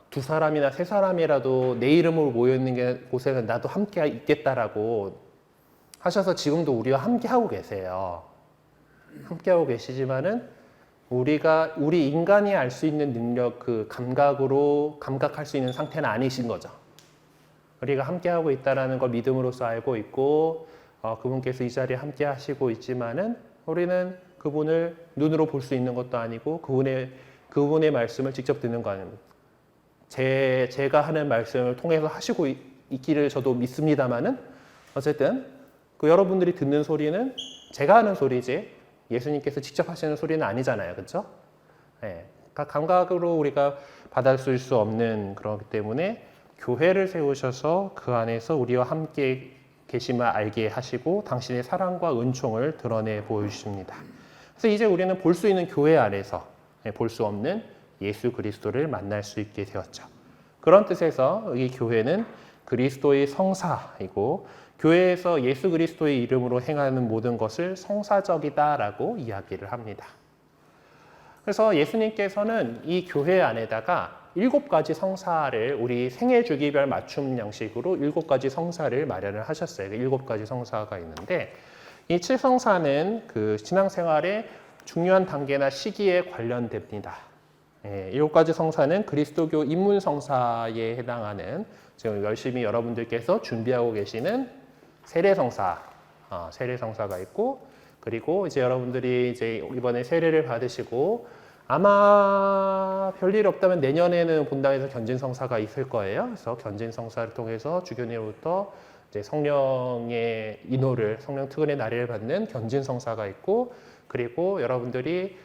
두 사람이나 세 사람이라도 내 이름으로 모여있는 곳에는 나도 함께 있겠다라고 하셔서 지금도 우리와 함께하고 계세요. 함께하고 계시지만은 우리 인간이 알 수 있는 능력, 그 감각으로 감각할 수 있는 상태는 아니신 거죠. 우리가 함께하고 있다는 걸 믿음으로써 알고 있고 그분께서 이 자리에 함께 하시고 있지만은 우리는 그분을 눈으로 볼 수 있는 것도 아니고 그분의 말씀을 직접 듣는 거 아닙니다. 제가 하는 말씀을 통해서 하시고 있기를 저도 믿습니다만은 어쨌든 그 여러분들이 듣는 소리는 제가 하는 소리지 예수님께서 직접 하시는 소리는 아니잖아요. 그렇죠? 감각으로 우리가 받아줄 수 없는 그렇기 때문에 교회를 세우셔서 그 안에서 우리와 함께 계심을 알게 하시고 당신의 사랑과 은총을 드러내 보여주십니다. 그래서 이제 우리는 볼 수 있는 교회 안에서 볼 수 없는 예수 그리스도를 만날 수 있게 되었죠. 그런 뜻에서 이 교회는 그리스도의 성사이고 교회에서 예수 그리스도의 이름으로 행하는 모든 것을 성사적이다라고 이야기를 합니다. 그래서 예수님께서는 이 교회 안에다가 7가지 성사를 우리 생애 주기별 맞춤 양식으로 7가지 성사를 마련을 하셨어요. 7가지 성사가 있는데 이 7성사는 그 신앙생활의 중요한 단계나 시기에 관련됩니다. 7가지 성사는 그리스도교 입문성사에 해당하는 지금 열심히 여러분들께서 준비하고 계시는 세례성사, 세례성사가 있고 그리고 이제 여러분들이 이제 이번에 세례를 받으시고 아마 별일 없다면 내년에는 본당에서 견진성사가 있을 거예요. 그래서 견진성사를 통해서 주교님으로부터 이제 성령의 인호를, 성령 특은의 나리를 받는 견진성사가 있고 그리고 여러분들이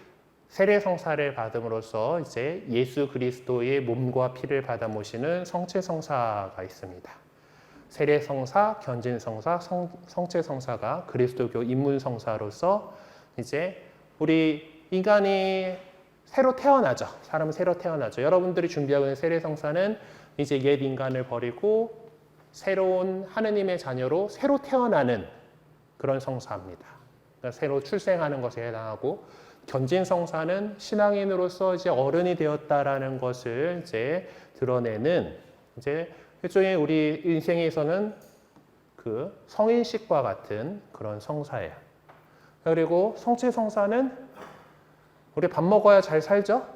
세례성사를 받음으로써 이제 예수 그리스도의 몸과 피를 받아 모시는 성체성사가 있습니다. 세례성사, 견진성사, 성체성사가 그리스도교 입문성사로서 이제 우리 인간이 새로 태어나죠. 사람은 새로 태어나죠. 여러분들이 준비하고 있는 세례성사는 이제 옛 인간을 버리고 새로운 하느님의 자녀로 새로 태어나는 그런 성사입니다. 그러니까 새로 출생하는 것에 해당하고 견진성사는 신앙인으로서 이제 어른이 되었다라는 것을 이제 드러내는 이제 일종의 우리 인생에서는 그 성인식과 같은 그런 성사예요. 그리고 성체성사는 우리 밥 먹어야 잘 살죠?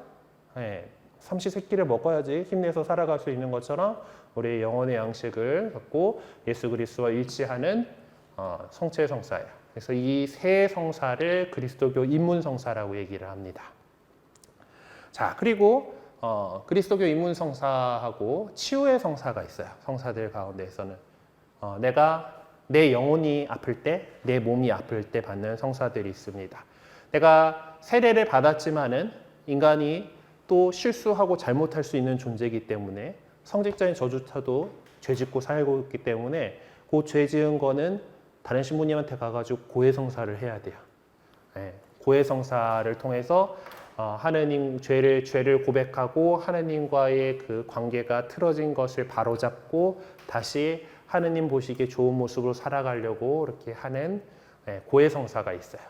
삼시세끼를 먹어야지 힘내서 살아갈 수 있는 것처럼 우리의 영혼의 양식을 갖고 예수 그리스도와 일치하는 성체성사예요. 그래서 이 세 성사를 그리스도교 입문성사라고 얘기를 합니다. 자, 그리고 그리스도교 입문성사하고 치유의 성사가 있어요. 성사들 가운데에서는 내가 내 영혼이 아플 때, 내 몸이 아플 때 받는 성사들이 있습니다. 내가 세례를 받았지만은 인간이 또 실수하고 잘못할 수 있는 존재이기 때문에 성직자인 저조차도 죄짓고 살고 있기 때문에 그 죄 지은 거는 다른 신부님한테 가가지고 고해성사를 해야 돼요. 고해성사를 통해서 하느님 죄를 고백하고 하느님과의 그 관계가 틀어진 것을 바로잡고 다시 하느님 보시기에 좋은 모습으로 살아가려고 이렇게 하는 고해성사가 있어요.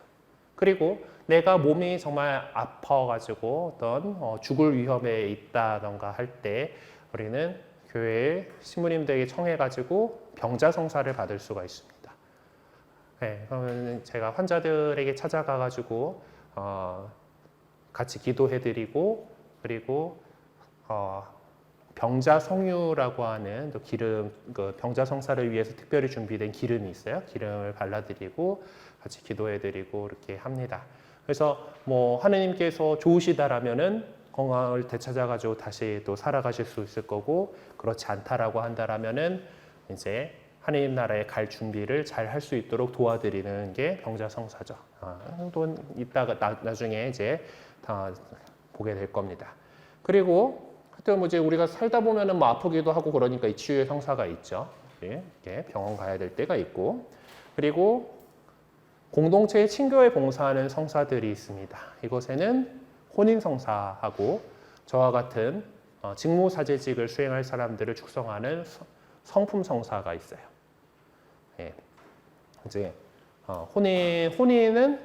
그리고 내가 몸이 정말 아파가지고 어떤 죽을 위험에 있다던가 할 때 우리는 교회에 신부님들에게 청해가지고 병자성사를 받을 수가 있습니다. 그러면 제가 환자들에게 찾아가가지고 같이 기도해드리고 그리고 병자성유라고 하는 또 기름, 그 병자성사를 위해서 특별히 준비된 기름이 있어요. 기름을 발라드리고 같이 기도해드리고 이렇게 합니다. 그래서 뭐 하느님께서 좋으시다라면은 건강을 되찾아가지고 다시 또 살아가실 수 있을 거고 그렇지 않다라고 한다라면은 이제 하느님 나라에 갈 준비를 잘 할 수 있도록 도와드리는 게 병자성사죠. 또 이따가 나중에 이제 다 보게 될 겁니다. 그리고 하여튼 뭐 이제 우리가 살다 보면은 뭐 아프기도 하고 그러니까 이 치유의 성사가 있죠. 이렇게 병원 가야 될 때가 있고, 그리고 공동체의 친교에 봉사하는 성사들이 있습니다. 이곳에는 혼인성사하고 저와 같은 직무사제직을 수행할 사람들을 축성하는 성품성사가 있어요. 예. 이제 혼인은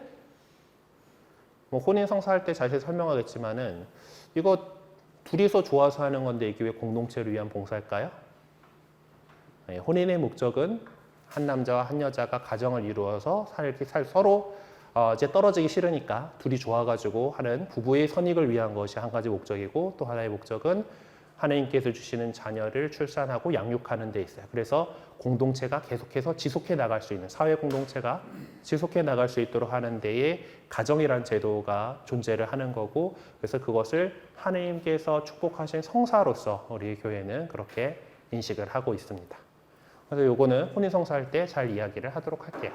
뭐 혼인성사할 때 자세히 설명하겠지만은 이거 둘이서 좋아서 하는 건데 이게 왜 공동체를 위한 봉사일까요? 예, 혼인의 목적은 한 남자와 한 여자가 가정을 이루어서 서로 이제 떨어지기 싫으니까 둘이 좋아가지고 하는 부부의 선익을 위한 것이 한 가지 목적이고, 또 하나의 목적은 하나님께서 주시는 자녀를 출산하고 양육하는 데 있어요. 그래서 공동체가 계속해서 지속해 나갈 수 있는, 사회 공동체가 지속해 나갈 수 있도록 하는 데에 가정이란 제도가 존재를 하는 거고, 그래서 그것을 하나님께서 축복하신 성사로서 우리 교회는 그렇게 인식을 하고 있습니다. 그래서 요거는 혼인성사할 때 잘 이야기를 하도록 할게요.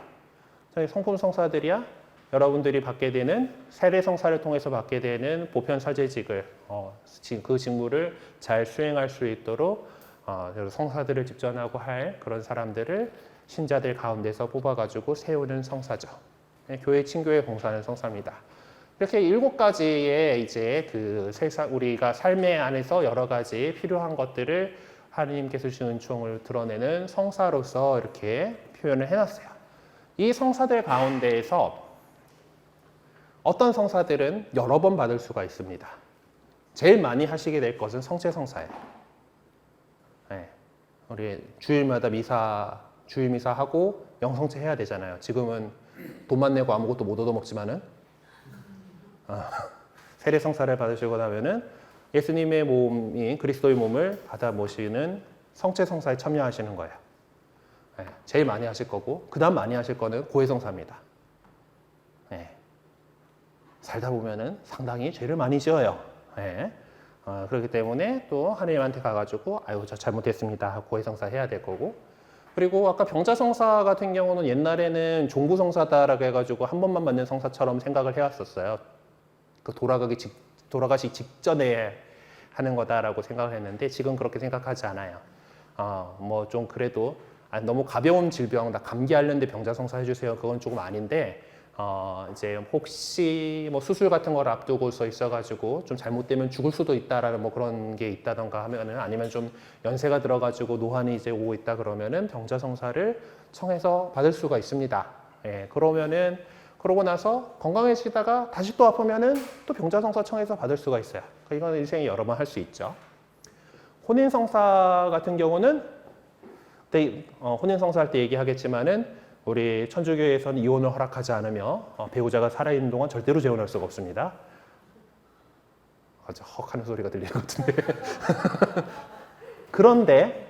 저희 성품성사들이야 여러분들이 받게 되는 세례성사를 통해서 받게 되는 보편사제직을 그 직무를 잘 수행할 수 있도록 성사들을 집전하고 할 그런 사람들을 신자들 가운데서 뽑아가지고 세우는 성사죠. 교회 친교에 봉사하는 성사입니다. 이렇게 7가지의 이제 그 우리가 삶의 안에서 여러 가지 필요한 것들을 하나님께서 주신 은총을 드러내는 성사로서 이렇게 표현을 해놨어요. 이 성사들 가운데에서 어떤 성사들은 여러 번 받을 수가 있습니다. 제일 많이 하시게 될 것은 성체성사예요. 네. 우리 주일마다 주일 미사하고 영성체 해야 되잖아요. 지금은 돈만 내고 아무것도 못 얻어먹지만은 세례성사를 받으시고 나면은 예수님의 몸인 그리스도의 몸을 받아 모시는 성체성사에 참여하시는 거예요. 네. 제일 많이 하실 거고, 그 다음 많이 하실 거는 고해성사입니다. 네. 살다 보면은 상당히 죄를 많이 지어요. 네. 그렇기 때문에 또 하나님한테 가가지고 아유 저 잘못했습니다 하고 고해성사 해야 될 거고, 그리고 아까 병자성사 같은 경우는 옛날에는 종부성사다라고 해가지고 한 번만 받는 성사처럼 생각을 해왔었어요. 그 돌아가시기 직전에 하는 거다라고 생각을 했는데 지금 그렇게 생각하지 않아요. 뭐 좀 그래도 너무 가벼운 질병, 나 감기 앓는데 병자성사 해주세요. 그건 조금 아닌데 이제 혹시 뭐 수술 같은 걸 앞두고서 있어가지고 좀 잘못되면 죽을 수도 있다라는 뭐 그런 게 있다던가 하면은, 아니면 좀 연세가 들어가지고 노환이 이제 오고 있다 그러면은 병자성사를 청해서 받을 수가 있습니다. 예, 그러고 나서 건강해지다가 다시 또 아프면은 또 병자성사 청해서 받을 수가 있어요. 이건 일생에 여러 번 할 수 있죠. 혼인성사 같은 경우는 혼인성사 할 때 얘기하겠지만은 우리 천주교에서는 이혼을 허락하지 않으며 배우자가 살아있는 동안 절대로 재혼할 수가 없습니다. 아주 헉 하는 소리가 들리는 것 같은데. 그런데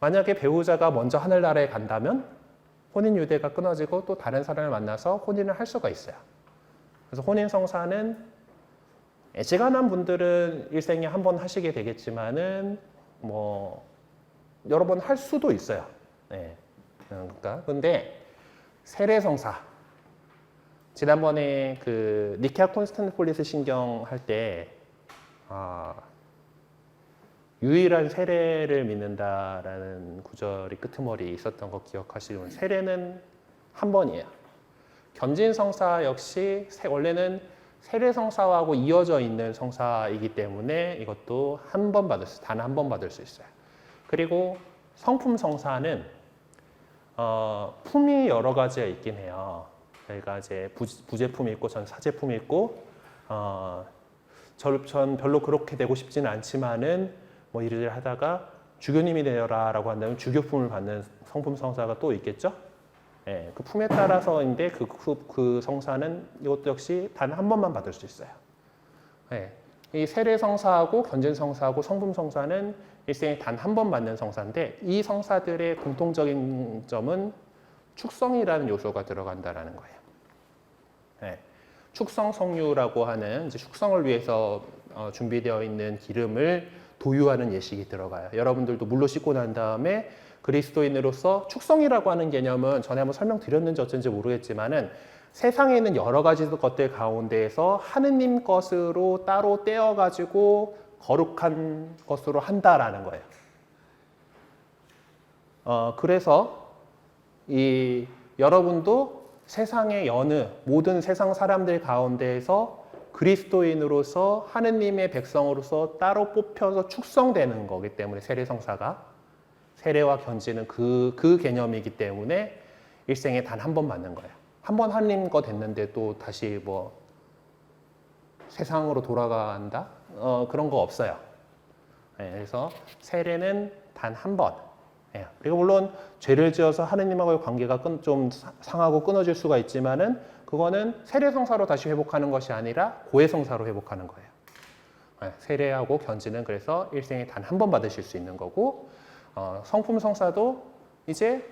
만약에 배우자가 먼저 하늘나라에 간다면 혼인 유대가 끊어지고 또 다른 사람을 만나서 혼인을 할 수가 있어요. 그래서 혼인성사는 애지간한 분들은 일생에 한 번 하시게 되겠지만은 뭐 여러 번 할 수도 있어요. 네. 근데 세례성사, 지난번에 그 니케아 콘스탄티폴리스 신경 할 때 유일한 세례를 믿는다라는 구절이 끄트머리에 있었던 거 기억하시면, 세례는 한 번이에요. 견진성사 역시 원래는 세례성사하고 이어져 있는 성사이기 때문에 이것도 단 한 번 받을 수 있어요. 그리고 성품성사는 품이 여러 가지가 있긴 해요. 저희가 이제 부제품이 있고 전 사제품이 있고, 전 별로 그렇게 되고 싶지는 않지만은 뭐 일을 하다가 주교님이 되어라라고 한다면 주교품을 받는 성품성사가 또 있겠죠. 예, 그 품에 따라서인데 그 성사는 이것도 역시 단 한 번만 받을 수 있어요. 예, 이 세례성사하고 견진성사하고 성품성사는 일생에 단 한 번 받는 성사인데, 이 성사들의 공통적인 점은 축성이라는 요소가 들어간다라는 거예요. 네. 축성성유라고 하는 이제 축성을 위해서 준비되어 있는 기름을 도유하는 예식이 들어가요. 여러분들도 물로 씻고 난 다음에 그리스도인으로서 축성이라고 하는 개념은 전에 한번 설명드렸는지 어쩐지 모르겠지만은 세상에 있는 여러 가지 것들 가운데에서 하느님 것으로 따로 떼어가지고 거룩한 것으로 한다라는 거예요. 그래서 여러분도 세상의 여느 모든 세상 사람들 가운데에서 그리스도인으로서 하느님의 백성으로서 따로 뽑혀서 축성되는 거기 때문에 세례성사가 세례와 견지는 그 개념이기 때문에 일생에 단 한 번 맞는 거예요. 한 번 하느님 거 됐는데 또 다시 뭐 세상으로 돌아간다? 그런 거 없어요. 그래서 세례는 단 한 번. 그리고 물론 죄를 지어서 하느님하고의 관계가 좀 상하고 끊어질 수가 있지만은 그거는 세례성사로 다시 회복하는 것이 아니라 고해성사로 회복하는 거예요. 세례하고 견지는 그래서 일생에 단 한 번 받으실 수 있는 거고, 성품성사도 이제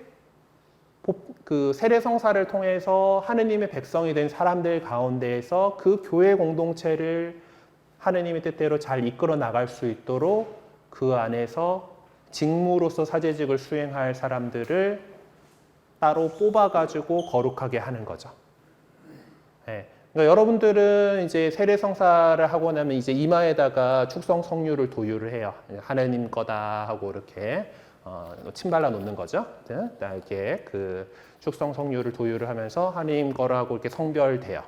그 세례성사를 통해서 하느님의 백성이 된 사람들 가운데에서 그 교회 공동체를 하느님의 뜻대로 잘 이끌어 나갈 수 있도록 그 안에서 직무로서 사제직을 수행할 사람들을 따로 뽑아가지고 거룩하게 하는 거죠. 그러니까 여러분들은 이제 세례성사를 하고 나면 이제 이마에다가 축성 성류를 도유를 해요. 하느님 거다 하고 이렇게 침 발라 놓는 거죠. 이렇게 그 축성 성류를 도유를 하면서 하느님 거라고 이렇게 성별돼요.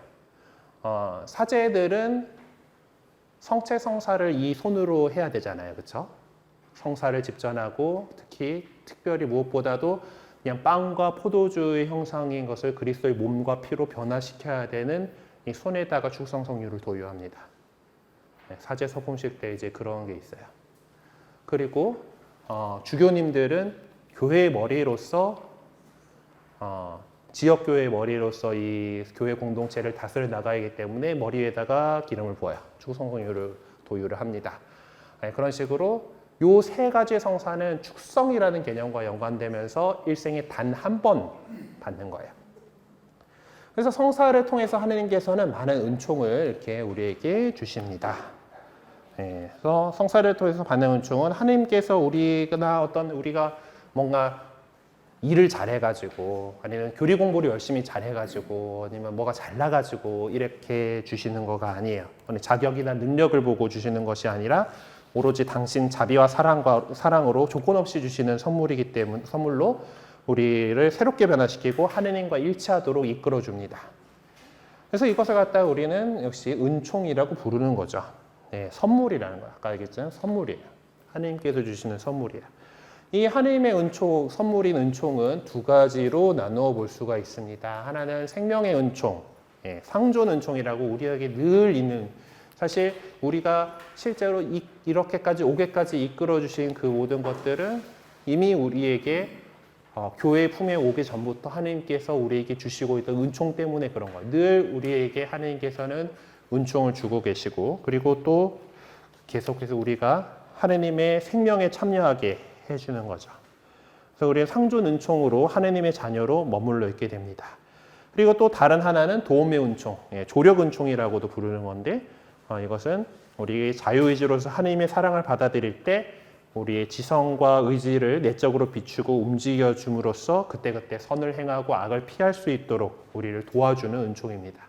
사제들은 성체 성사를 이 손으로 해야 되잖아요, 그렇죠? 성사를 집전하고 특별히 무엇보다도 그냥 빵과 포도주의 형상인 것을 그리스도의 몸과 피로 변화시켜야 되는 이 손에다가 축성 성류를 도유합니다. 사제 서품식 때 이제 그런 게 있어요. 그리고 주교님들은 교회의 머리로서 지역교회의 머리로서 이 교회 공동체를 다스려 나가야 하기 때문에 머리에다가 기름을 부어요. 축성 성류를 도유를 합니다. 그런 식으로 요 세 가지 성사는 축성이라는 개념과 연관되면서 일생에 단 한 번 받는 거예요. 그래서 성사를 통해서 하느님께서는 많은 은총을 이렇게 우리에게 주십니다. 그래서 성사를 통해서 받는 은총은 하느님께서 우리가 뭔가 일을 잘해가지고 아니면 교리 공부를 열심히 잘해가지고 아니면 뭐가 잘나가지고 이렇게 주시는 거가 아니에요. 자격이나 능력을 보고 주시는 것이 아니라 오로지 당신 자비와 사랑으로 조건 없이 주시는 선물이기 때문에 선물로 우리를 새롭게 변화시키고 하느님과 일치하도록 이끌어 줍니다. 그래서 이것을 갖다가 우리는 역시 은총이라고 부르는 거죠. 선물이라는 거예요. 아까 얘기했잖아요. 선물이에요. 하느님께서 주시는 선물이에요. 이 하느님의 은총, 선물인 은총은 두 가지로 나누어 볼 수가 있습니다. 하나는 생명의 은총, 상존 은총이라고 우리에게 늘 있는, 사실 우리가 실제로 이렇게까지 오게까지 이끌어 주신 그 모든 것들은 이미 우리에게 교회 품에 오기 전부터 하느님께서 우리에게 주시고 있던 은총 때문에 그런 거예요. 늘 우리에게 하느님께서는 은총을 주고 계시고, 그리고 또 계속해서 우리가 하느님의 생명에 참여하게 해주는 거죠. 그래서 우리는 상존 은총으로 하느님의 자녀로 머물러 있게 됩니다. 그리고 또 다른 하나는 도움의 은총, 조력 은총이라고도 부르는 건데, 이것은 우리 자유의지로서 하느님의 사랑을 받아들일 때 우리의 지성과 의지를 내적으로 비추고 움직여 줌으로써 그때그때 선을 행하고 악을 피할 수 있도록 우리를 도와주는 은총입니다.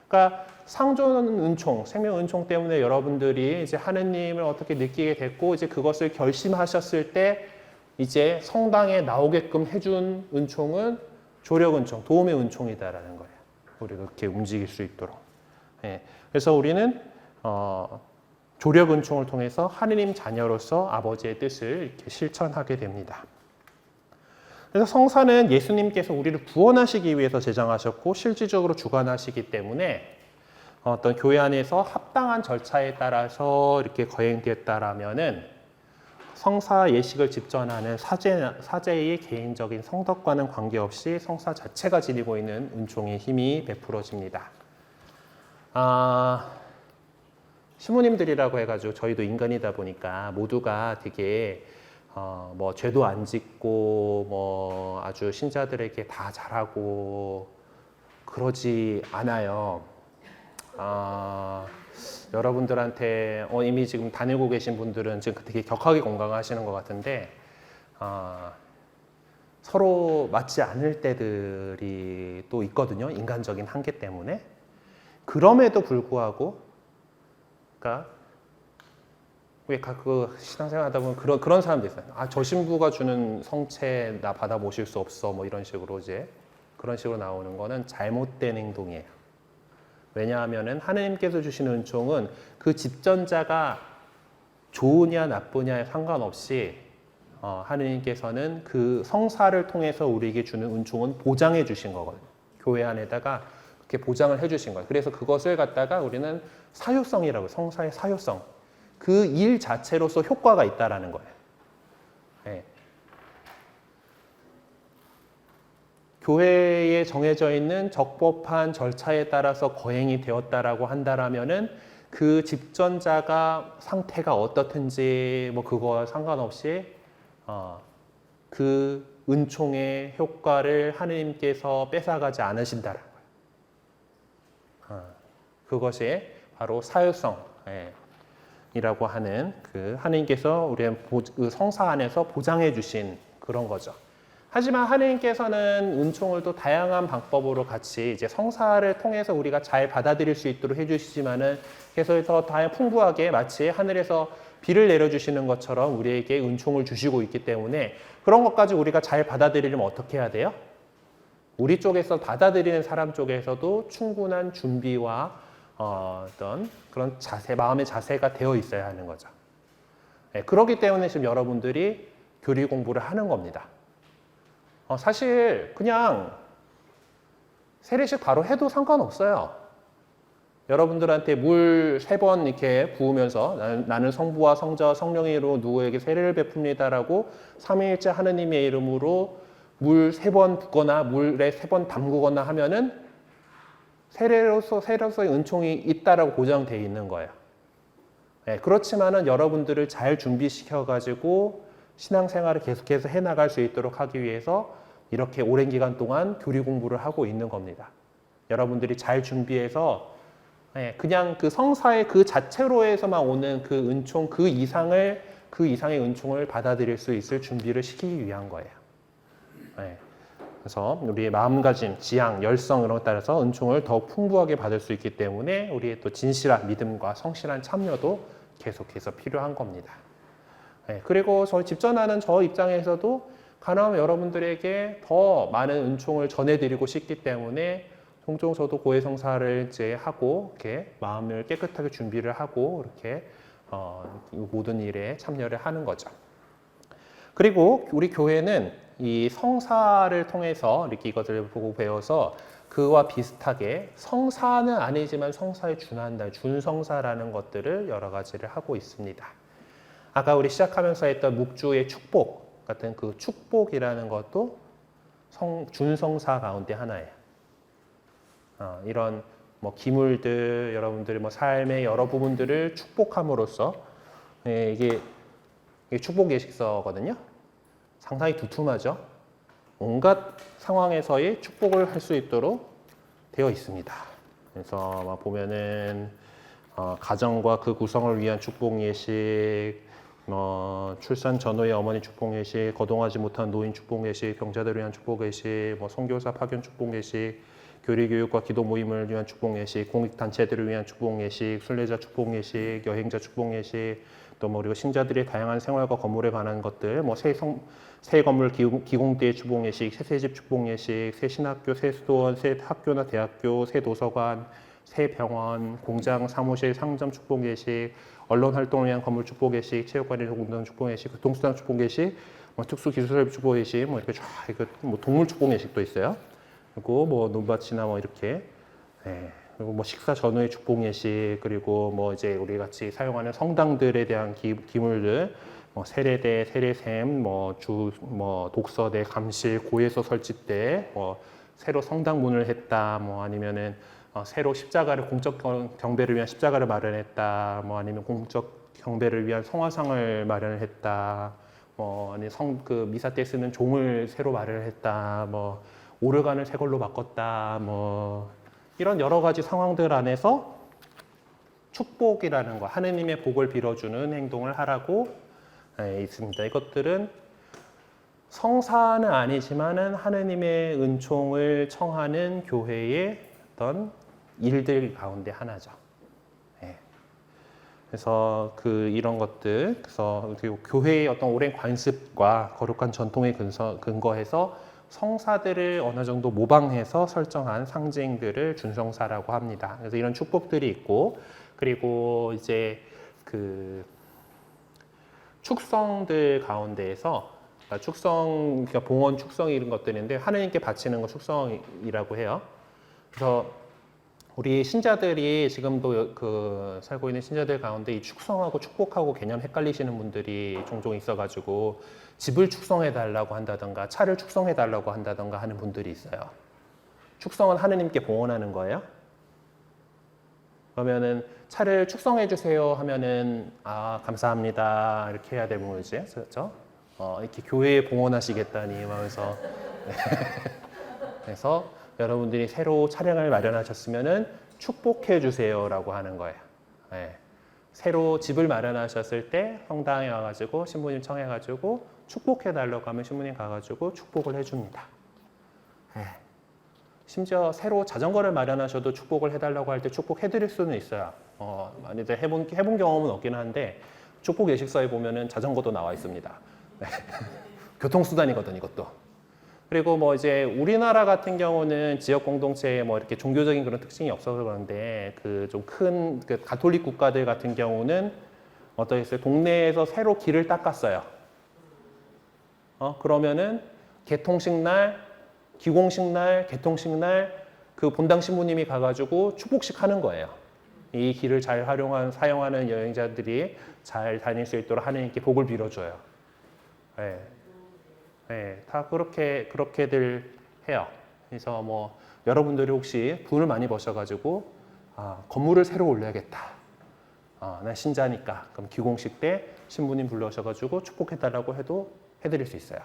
그러니까 상존 은총, 생명 은총 때문에 여러분들이 이제 하느님을 어떻게 느끼게 됐고 이제 그것을 결심하셨을 때 이제 성당에 나오게끔 해준 은총은 조력 은총, 도움의 은총이다라는 거예요. 우리가 그렇게 움직일 수 있도록. 그래서 우리는 조력 은총을 통해서 하느님 자녀로서 아버지의 뜻을 이렇게 실천하게 됩니다. 그래서 성사는 예수님께서 우리를 구원하시기 위해서 제정하셨고 실질적으로 주관하시기 때문에 어떤 교회 안에서 합당한 절차에 따라서 이렇게 거행되었다라면은 성사 예식을 집전하는 사제의 개인적인 성덕과는 관계없이 성사 자체가 지니고 있는 은총의 힘이 베풀어집니다. 시모님들이라고 해가지고 저희도 인간이다 보니까 모두가 되게 뭐 죄도 안 짓고 뭐 아주 신자들에게 다 잘하고 그러지 않아요. 여러분들한테 이미 지금 다니고 계신 분들은 지금 되게 격하게 공감하시는 것 같은데 서로 맞지 않을 때들이 또 있거든요. 인간적인 한계 때문에. 그럼에도 불구하고, 그러니까 왜 그 신앙생활 하다 보면 그런 사람도 있어요. 아, 저 신부가 주는 성체 나 받아 모실 수 없어. 뭐 이런 식으로 이제 그런 식으로 나오는 거는 잘못된 행동이에요. 왜냐하면은 하느님께서 주시는 은총은 그 집전자가 좋으냐 나쁘냐에 상관없이 하느님께서는 그 성사를 통해서 우리에게 주는 은총은 보장해 주신 거거든요. 교회 안에다가 그렇게 보장을 해 주신 거예요. 그래서 그것을 갖다가 우리는 사유성이라고, 성사의 사유성. 그 일 자체로서 효과가 있다라는 거예요. 네. 교회에 정해져 있는 적법한 절차에 따라서 거행이 되었다라고 한다라면은 그 집전자가 상태가 어떻든지 뭐 그거와 상관없이 그 은총의 효과를 하느님께서 뺏어가지 않으신다라는 거예요. 그것이 바로 사유성. 이라고 하는 그 하느님께서 우리의 그 성사 안에서 보장해 주신 그런 거죠. 하지만 하느님께서는 은총을 또 다양한 방법으로 같이 이제 성사를 통해서 우리가 잘 받아들일 수 있도록 해주시지만은 그래서 더 풍부하게 마치 하늘에서 비를 내려주시는 것처럼 우리에게 은총을 주시고 있기 때문에 그런 것까지 우리가 잘 받아들이려면 어떻게 해야 돼요? 우리 쪽에서 받아들이는 사람 쪽에서도 충분한 준비와 어떤 그런 자세, 마음의 자세가 되어 있어야 하는 거죠. 그렇기 때문에 지금 여러분들이 교리 공부를 하는 겁니다. 사실 그냥 세례식 바로 해도 상관없어요. 여러분들한테 물 3번 이렇게 부으면서 나는 성부와 성자와 성령의 이름으로 누구에게 세례를 베풉니다라고 삼위일체 하느님의 이름으로 물 3번 붓거나 물에 3번 담그거나 하면은 세례로서의 은총이 있다라고 보장되어 있는 거예요. 그렇지만은 여러분들을 잘 준비시켜가지고 신앙생활을 계속해서 해나갈 수 있도록 하기 위해서 이렇게 오랜 기간 동안 교리 공부를 하고 있는 겁니다. 여러분들이 잘 준비해서 그냥 그 성사의 그 자체로에서만 오는 그 은총, 그 이상의 은총을 받아들일 수 있을 준비를 시키기 위한 거예요. 그래서 우리의 마음가짐, 지향, 열성 이런 것에 따라서 은총을 더 풍부하게 받을 수 있기 때문에 우리의 또 진실한 믿음과 성실한 참여도 계속해서 필요한 겁니다. 그리고 저희 집전하는 저 입장에서도 가능하면 여러분들에게 더 많은 은총을 전해드리고 싶기 때문에 종종 저도 고해성사를 이제 하고 이렇게 마음을 깨끗하게 준비를 하고 이렇게 모든 일에 참여를 하는 거죠. 그리고 우리 교회는 이 성사를 통해서 이렇게 이것을 보고 배워서 그와 비슷하게 성사는 아니지만 성사에 준한다, 준성사라는 것들을 여러 가지를 하고 있습니다. 아까 우리 시작하면서 했던 묵주의 축복 같은 그 축복이라는 것도 준성사 가운데 하나예요. 이런 뭐 기물들, 여러분들의 뭐 삶의 여러 부분들을 축복함으로써 이게 축복 예식서거든요. 상당히 두툼하죠. 온갖 상황에서의 축복을 할 수 있도록 되어 있습니다. 그래서 보면은 가정과 그 구성을 위한 축복 예식, 출산 전후의 어머니 축복 예식, 거동하지 못한 노인 축복 예식, 병자들을 위한 축복 예식, 선교사 파견 축복 예식, 교리교육과 기도 모임을 위한 축복 예식, 공익단체들을 위한 축복 예식, 순례자 축복 예식, 여행자 축복 예식, 또 그리고 신자들의 다양한 생활과 건물에 관한 것들, 새 건물 기공대의 축복 예식, 새 집 축복 예식, 새 신학교, 새 수도원, 새 학교나 대학교, 새 도서관, 새 병원, 공장, 사무실, 상점 축복 예식, 언론 활동을 위한 건물 축복 예식, 체육관의 공동 축복 예식, 교통수단 축복 예식, 특수기술설비 축복 예식, 이렇게 쫙 동물 축복 예식도 있어요. 그리고 논밭이나 이렇게, 그리고 식사 전후의 축복 예식, 그리고 이제 우리 같이 사용하는 성당들에 대한 기물들, 세례대, 세례샘, 독서대, 감실, 고해서 설치 때, 새로 성당 문을 했다, 아니면은 새로 십자가를 공적 경배를 위한 십자가를 마련했다, 아니면 공적 경배를 위한 성화상을 마련했다, 아니면 그 미사 때 쓰는 종을 새로 마련했다, 오르간을 새 걸로 바꿨다, 이런 여러 가지 상황들 안에서 축복이라는 거, 하느님의 복을 빌어주는 행동을 하라고 있습니다. 이것들은 성사는 아니지만은 하느님의 은총을 청하는 교회의 어떤 일들 가운데 하나죠. 예. 그래서 이런 것들, 그래서 교회의 어떤 오랜 관습과 거룩한 전통에 근거해서 성사들을 어느 정도 모방해서 설정한 상징들을 준성사라고 합니다. 그래서 이런 축복들이 있고, 그리고 이제 축성들 가운데에서 그러니까 봉헌 축성 이런 것들인데 하느님께 바치는 거 축성이라고 해요. 그래서 우리 신자들이 지금도 살고 있는 신자들 가운데 이 축성하고 축복하고 개념 헷갈리시는 분들이 종종 있어가지고 집을 축성해 달라고 한다던가 차를 축성해 달라고 한다던가 하는 분들이 있어요. 축성은 하느님께 봉헌하는 거예요. 그러면은 차를 축성해 주세요 하면은 감사합니다 이렇게 해야 되는 거지, 그렇죠? 이렇게 교회에 봉헌하시겠다니 하면서 그래서 여러분들이 새로 차량을 마련하셨으면은 축복해 주세요라고 하는 거예요. 네. 새로 집을 마련하셨을 때 성당에 와가지고 신부님 청해가지고 축복해 달라고 하면 신부님 가가지고 축복을 해줍니다. 네. 심지어 새로 자전거를 마련하셔도 축복을 해달라고 할 때 축복해드릴 수는 있어요. 많이들 해본 경험은 없긴 한데 축복 예식서에 보면은 자전거도 나와 있습니다. 네. 교통수단이거든 이것도. 그리고 뭐 이제 우리나라 같은 경우는 지역 공동체에 뭐 이렇게 종교적인 그런 특징이 없어서 그런데 좀 큰 가톨릭 국가들 같은 경우는 어떠했어요? 동네에서 새로 길을 닦았어요. 그러면은 개통식 날, 기공식 날, 개통식 날 그 본당 신부님이 가가지고 축복식 하는 거예요. 이 길을 잘 사용하는 여행자들이 잘 다닐 수 있도록 하느님께 복을 빌어줘요. 네. 네, 다 그렇게들 해요. 그래서 뭐 여러분들이 혹시 돈을 많이 버셔가지고 건물을 새로 올려야겠다. 난 신자니까. 그럼 기공식 때 신부님 불러셔가지고 축복해달라고 해도 해드릴 수 있어요.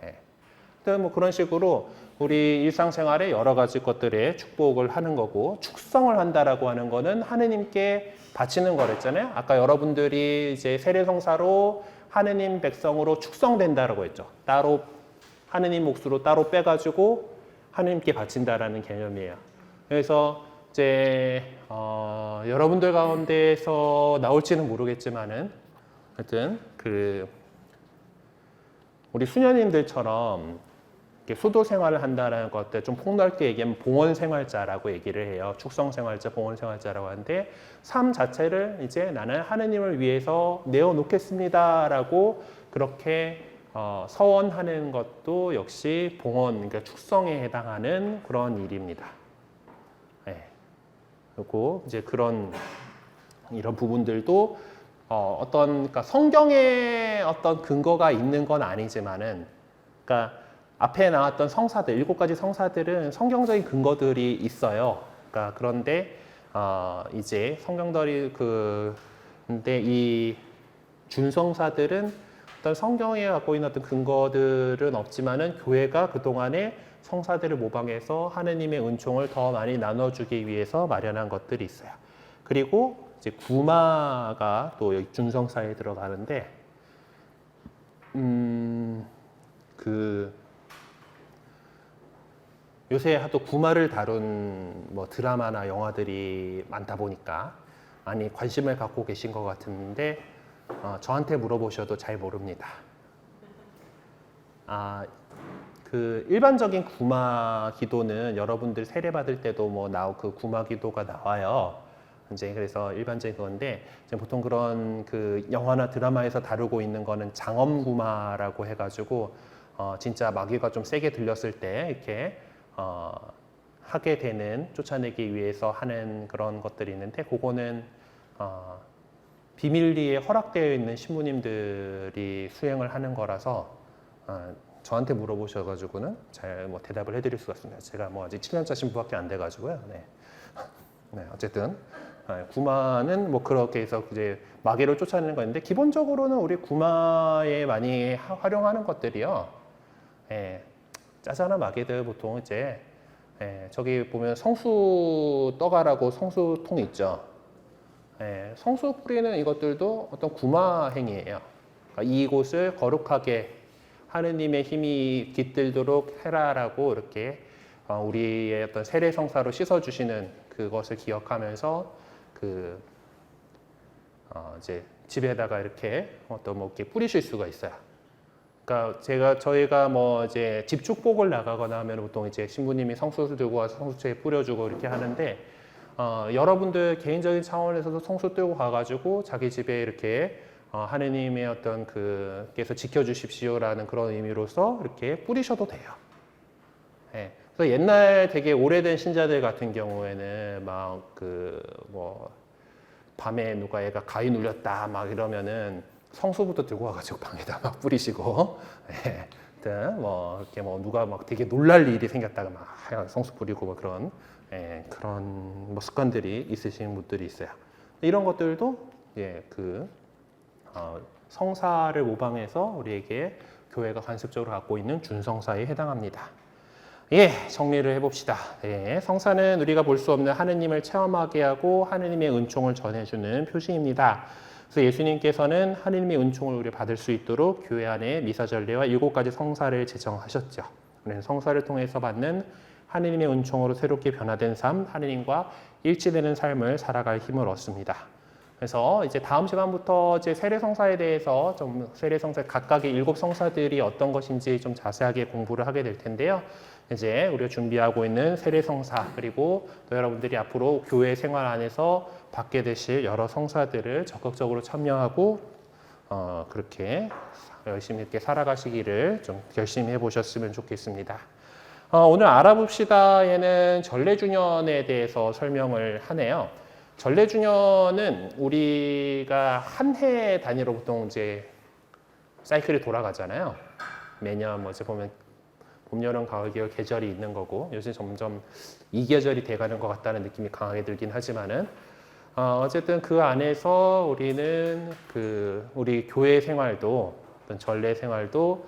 네. 뭐 그런 식으로 우리 일상생활에 여러 가지 것들에 축복을 하는 거고 축성을 한다라고 하는 거는 하느님께 바치는 거랬잖아요. 아까 여러분들이 이제 세례성사로 하느님 백성으로 축성된다라고 했죠. 따로 하느님 몫으로 따로 빼가지고 하느님께 바친다라는 개념이에요. 그래서 이제 여러분들 가운데에서 나올지는 모르겠지만은 하여튼 우리 수녀님들처럼 수도 생활을 한다는 것들 좀 폭넓게 얘기하면 봉헌 생활자라고 얘기를 해요. 축성 생활자, 봉헌 생활자라고 하는데 삶 자체를 이제 나는 하느님을 위해서 내어놓겠습니다라고 그렇게 서원하는 것도 역시 봉헌, 그러니까 축성에 해당하는 그런 일입니다. 네. 그리고 이제 이런 부분들도 그러니까 성경에 어떤 근거가 있는 건 아니지만은, 그러니까 앞에 나왔던 성사들, 7가지 성사들은 성경적인 근거들이 있어요. 그러니까 그런데 이제 성경들이 근데 이 준성사들은 어떤 성경에 갖고 있는 어떤 근거들은 없지만은 교회가 그 동안에 성사들을 모방해서 하느님의 은총을 더 많이 나눠주기 위해서 마련한 것들이 있어요. 그리고 이제 구마가 또 준성사에 들어가는데, 요새 하도 구마를 다룬 뭐 드라마나 영화들이 많다 보니까 많이 관심을 갖고 계신 것 같은데 저한테 물어보셔도 잘 모릅니다. 일반적인 구마 기도는 여러분들 세례 받을 때도 뭐 구마 기도가 나와요. 이제 그래서 일반적인 건데 보통 그런 영화나 드라마에서 다루고 있는 거는 장엄구마라고 해가지고 진짜 마귀가 좀 세게 들렸을 때 이렇게 하게 되는, 쫓아내기 위해서 하는 그런 것들이 있는데 그거는 비밀리에 허락되어 있는 신부님들이 수행을 하는 거라서 저한테 물어보셔가지고는 잘 뭐 대답을 해드릴 수가 있습니다. 제가 뭐 아직 7년차 신부밖에 안 돼가지고요. 네. 네, 어쨌든 구마는 뭐 그렇게 해서 이제 마귀를 쫓아내는 거였는데 기본적으로는 우리 구마에 많이 활용하는 것들이요. 짜잘한 마귀들 보통 이제 저기 보면 성수 떠가라고 성수통 있죠. 성수 뿌리는 이것들도 어떤 구마 행위예요. 그러니까 이곳을 거룩하게 하느님의 힘이 깃들도록 해라라고 이렇게 우리의 어떤 세례성사로 씻어주시는 그것을 기억하면서 이제 집에다가 이렇게 어떤 뭐 이렇게 뿌리실 수가 있어요. 그러니까 저희가 뭐 이제 집 축복을 나가거나 하면 보통 이제 신부님이 성수 들고 와서 성수초에 뿌려주고 이렇게 하는데 여러분들 개인적인 차원에서도 성수 들고 가가지고 자기 집에 이렇게 하느님의 어떤 그께서 지켜주십시오라는 그런 의미로서 이렇게 뿌리셔도 돼요. 네. 그래서 옛날 되게 오래된 신자들 같은 경우에는 막 뭐 밤에 누가 애가 가위 눌렸다 막 이러면은 성수부터 들고 와가지고 방에다 막 뿌리시고, 네. 뭐 이렇게 뭐 누가 막 되게 놀랄 일이 생겼다가 막 성수 뿌리고 뭐 그런 뭐 습관들이 있으신 분들이 있어요. 이런 것들도 성사를 모방해서 우리에게 교회가 관습적으로 갖고 있는 준성사에 해당합니다. 정리를 해봅시다. 성사는 우리가 볼 수 없는 하느님을 체험하게 하고 하느님의 은총을 전해주는 표시입니다. 그래서 예수님께서는 하느님의 은총을 우리 받을 수 있도록 교회 안에 미사전례와 7가지 성사를 제정하셨죠. 우리는 성사를 통해서 받는 하느님의 은총으로 새롭게 변화된 삶, 하느님과 일치되는 삶을 살아갈 힘을 얻습니다. 그래서 이제 다음 시간부터 이제 세례성사에 대해서 좀 세례성사 각각의 7성사들이 어떤 것인지 좀 자세하게 공부를 하게 될 텐데요. 이제 우리가 준비하고 있는 세례성사 그리고 또 여러분들이 앞으로 교회 생활 안에서 받게 되실 여러 성사들을 적극적으로 참여하고 그렇게 열심히 이렇게 살아가시기를 좀 열심히 해보셨으면 좋겠습니다. 오늘 알아봅시다에는 전례주년에 대해서 설명을 하네요. 전례주년은 우리가 한 해 단위로 보통 이제 사이클이 돌아가잖아요. 매년 뭐 이제 보면 봄, 여름, 가을, 겨울 계절이 있는 거고 요새 점점 이 계절이 돼가는 것 같다는 느낌이 강하게 들긴 하지만은 어쨌든 그 안에서 우리는 우리 교회 생활도 어떤 전례 생활도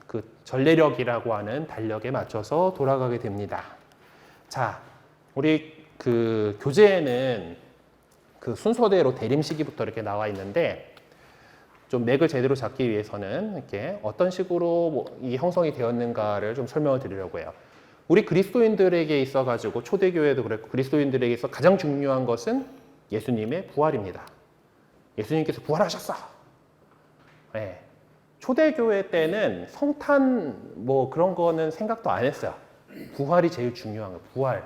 그 전례력이라고 하는 달력에 맞춰서 돌아가게 됩니다. 자, 우리 교재에는 그 순서대로 대림 시기부터 이렇게 나와 있는데 좀 맥을 제대로 잡기 위해서는 이렇게 어떤 식으로 이 형성이 되었는가를 좀 설명을 드리려고 해요. 우리 그리스도인들에게 있어가지고 초대교회도 그랬고 그리스도인들에게 있어 가장 중요한 것은 예수님의 부활입니다. 예수님께서 부활하셨어. 네. 초대교회 때는 성탄 뭐 그런 거는 생각도 안 했어요. 부활이 제일 중요한 거예요. 부활.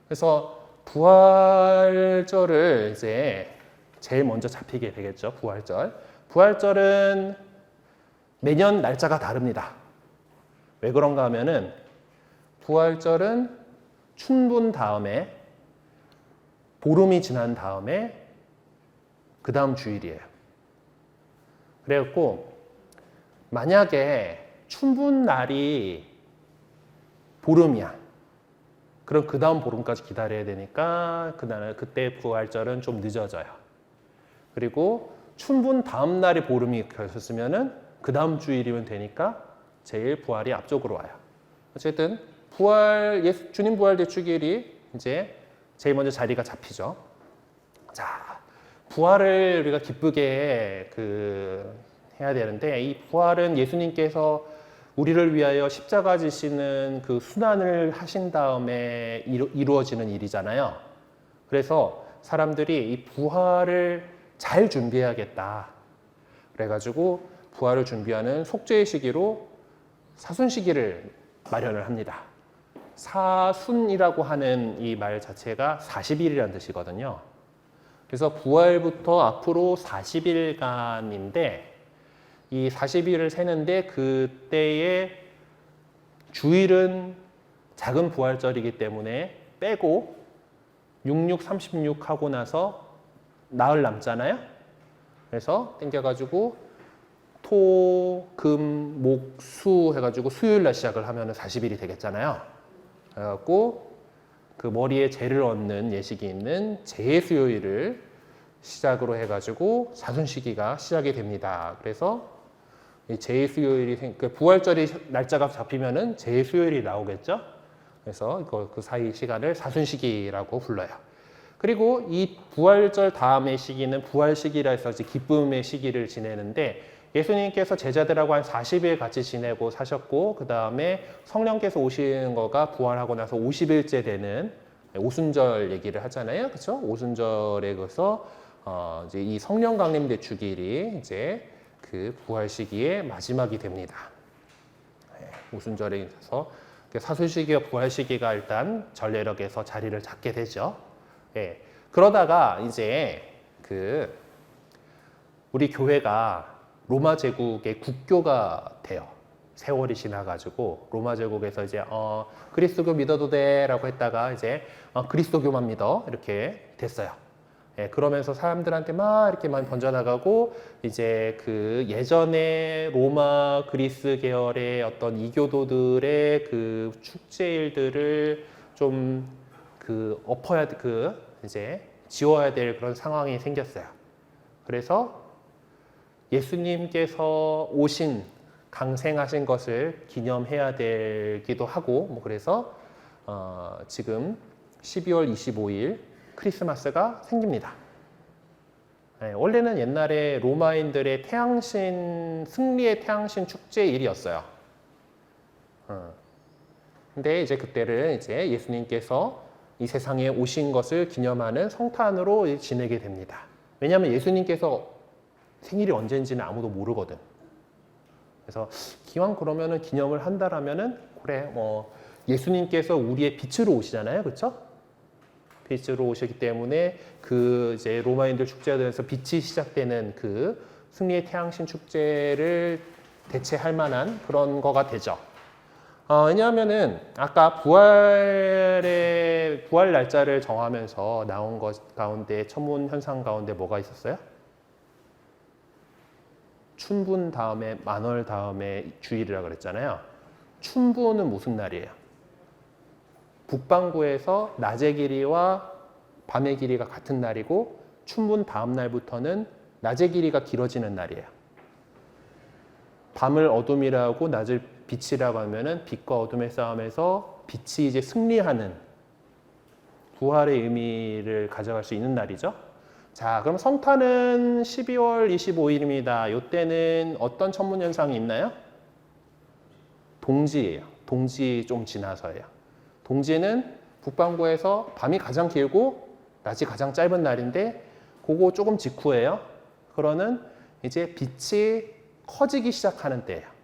그래서 부활절을 이제 제일 먼저 잡히게 되겠죠. 부활절. 부활절은 매년 날짜가 다릅니다. 왜 그런가 하면은 부활절은 춘분 다음에 보름이 지난 다음에 그 다음 주일이에요. 그래갖고 만약에 춘분 날이 보름이야. 그럼 그 다음 보름까지 기다려야 되니까 그때 부활절은 좀 늦어져요. 그리고 춘분 다음 날이 보름이 겹쳤으면은 그 다음 주일이면 되니까 제일 부활이 앞쪽으로 와요. 어쨌든 주님 부활 대축일이 이제 제일 먼저 자리가 잡히죠. 자, 부활을 우리가 기쁘게 해야 되는데 이 부활은 예수님께서 우리를 위하여 십자가 지시는 그 순환을 하신 다음에 이루어지는 일이잖아요. 그래서 사람들이 이 부활을 잘 준비해야겠다. 그래가지고 부활을 준비하는 속죄의 시기로 사순 시기를 마련을 합니다. 사순이라고 하는 이 말 자체가 40일이라는 뜻이거든요. 그래서 부활부터 앞으로 40일간인데 이 40일을 세는데 그때의 주일은 작은 부활절이기 때문에 빼고 6636 하고 나서 나흘 남잖아요. 그래서 땡겨가지고 토, 금, 목, 수 해가지고 수요일 날 시작을 하면 40일이 되겠잖아요. 그래갖고 그 머리에 재를 얻는 예식이 있는 재수요일을 시작으로 해가지고 사순시기가 시작이 됩니다. 그래서 이 재수요일이 부활절이 날짜가 잡히면은 재수요일이 나오겠죠. 그래서 그 사이 시간을 사순시기라고 불러요. 그리고 이 부활절 다음의 시기는 부활 시기라 해서 이제 기쁨의 시기를 지내는데 예수님께서 제자들하고 한 40일 같이 지내고 사셨고 그 다음에 성령께서 오시는 거가 부활하고 나서 50일째 되는 오순절 얘기를 하잖아요. 그렇죠? 오순절에 그래서 이제 이 성령 강림 대축일이 이제 그 부활 시기의 마지막이 됩니다. 오순절에 있어서 사순 시기와 부활 시기가 일단 전례력에서 자리를 잡게 되죠. 예. 그러다가 이제 우리 교회가 로마 제국의 국교가 돼요. 세월이 지나가지고 로마 제국에서 이제 그리스도교 믿어도 돼라고 했다가 이제 그리스도교만 믿어 이렇게 됐어요. 예, 그러면서 사람들한테 막 이렇게 많이 번져나가고 이제 그 예전에 로마 그리스 계열의 어떤 이교도들의 그 축제일들을 좀 엎어야 이제 지워야 될 그런 상황이 생겼어요. 그래서 예수님께서 오신 강생하신 것을 기념해야 되기도 하고 뭐 그래서 지금 12월 25일 크리스마스가 생깁니다. 네, 원래는 옛날에 로마인들의 승리의 태양신 축제일이었어요. 근데 이제 그때를 이제 예수님께서 이 세상에 오신 것을 기념하는 성탄으로 지내게 됩니다. 왜냐하면 예수님께서 생일이 언제인지는 아무도 모르거든. 그래서 기왕 그러면은 기념을 한다라면은 그래 예수님께서 우리의 빛으로 오시잖아요, 그렇죠? 빛으로 오시기 때문에 이제 로마인들 축제에서 빛이 시작되는 그 승리의 태양신 축제를 대체할 만한 그런 거가 되죠. 왜냐하면은 아까 부활 날짜를 정하면서 나온 것 가운데 천문 현상 가운데 뭐가 있었어요? 춘분 다음에 만월 다음에 주일이라 그랬잖아요. 춘분은 무슨 날이에요? 북반구에서 낮의 길이와 밤의 길이가 같은 날이고 춘분 다음 날부터는 낮의 길이가 길어지는 날이에요. 밤을 어둠이라고 낮을 빛이라고 하면은 빛과 어둠의 싸움에서 빛이 이제 승리하는 부활의 의미를 가져갈 수 있는 날이죠. 자, 그럼 성탄은 12월 25일입니다. 이때는 어떤 천문 현상이 있나요? 동지예요. 동지 좀 지나서예요. 동지는 북반구에서 밤이 가장 길고 낮이 가장 짧은 날인데 그거 조금 직후예요. 그러는 이제 빛이 커지기 시작하는 때예요.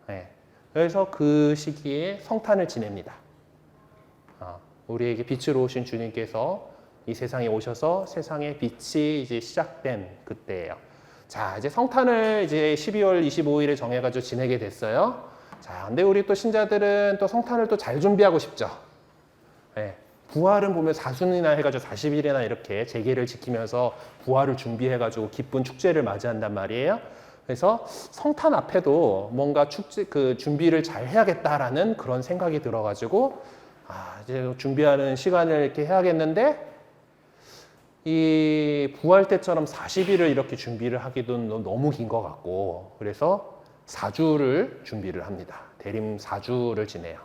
네. 그래서 그 시기에 성탄을 지냅니다. 우리에게 빛으로 오신 주님께서 이 세상에 오셔서 세상의 빛이 이제 시작된 그때예요. 자, 이제 성탄을 이제 12월 25일에 정해가지고 지내게 됐어요. 자, 근데 우리 또 신자들은 또 성탄을 또 잘 준비하고 싶죠. 네. 부활은 보면 사순이나 해가지고 40일이나 이렇게 제계를 지키면서 부활을 준비해가지고 기쁜 축제를 맞이한단 말이에요. 그래서 성탄 앞에도 뭔가 준비를 잘 해야겠다라는 그런 생각이 들어가지고 이제 준비하는 시간을 이렇게 해야겠는데 이 부활 때처럼 40일을 이렇게 준비를 하기도 너무 긴 것 같고 그래서 4주를 준비를 합니다. 대림 4주를 지내요.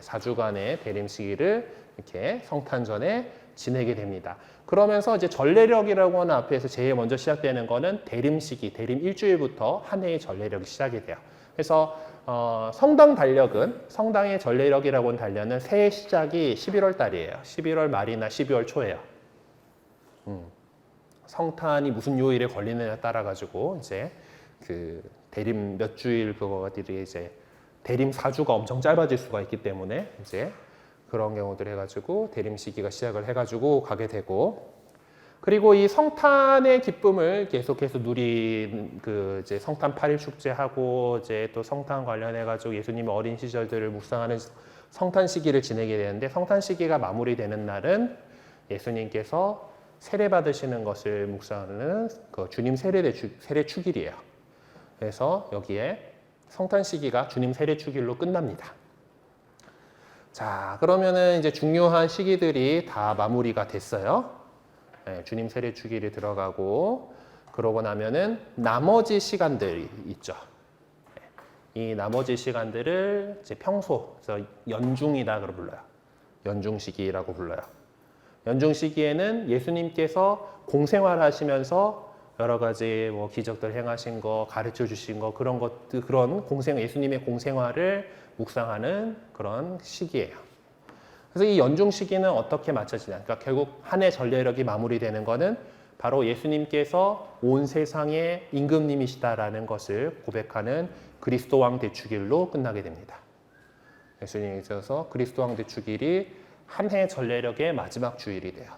4주간의 대림 시기를 이렇게 성탄 전에 지내게 됩니다. 그러면서 이제 전례력이라고 하는 앞에서 제일 먼저 시작되는 거는 대림 시기, 대림 일주일부터 한 해의 전례력이 시작이 돼요. 그래서 성당 달력은 성당의 전례력이라고 하는 달력은 새해 시작이 11월 달이에요. 11월 말이나 12월 초예요. 성탄이 무슨 요일에 걸리느냐에 따라 가지고 이제 그 대림 몇 주일 그거들이 이제 대림 4주가 엄청 짧아질 수가 있기 때문에 이제 그런 경우들 해가지고 대림 시기가 시작을 해가지고 가게 되고 그리고 이 성탄의 기쁨을 계속해서 누린 이제 성탄 8일 축제하고 이제 또 성탄 관련해가지고 예수님의 어린 시절들을 묵상하는 성탄 시기를 지내게 되는데 성탄 시기가 마무리되는 날은 예수님께서 세례 받으시는 것을 묵상하는 그 주님 세례 축일이에요. 그래서 여기에 성탄 시기가 주님 세례 축일로 끝납니다. 자, 그러면은 이제 중요한 시기들이 다 마무리가 됐어요. 네, 주님 세례 축일이 들어가고 그러고 나면은 나머지 시간들이 있죠. 이 나머지 시간들을 이제 평소, 그래서 연중이다 그러 불러요. 연중 시기라고 불러요. 연중 시기에는 예수님께서 공생활하시면서 여러 가지 뭐 기적들 행하신 거, 가르쳐 주신 거 그런 것들 그런 예수님의 공생활을 묵상하는 그런 시기예요. 그래서 이 연중 시기는 어떻게 맞춰지냐? 그러니까 결국 한 해 전례력이 마무리되는 거는 바로 예수님께서 온 세상의 임금님이시다라는 것을 고백하는 그리스도 왕 대축일로 끝나게 됩니다. 예수님께서 그리스도 왕 대축일이 한 해 전례력의 마지막 주일이 돼요.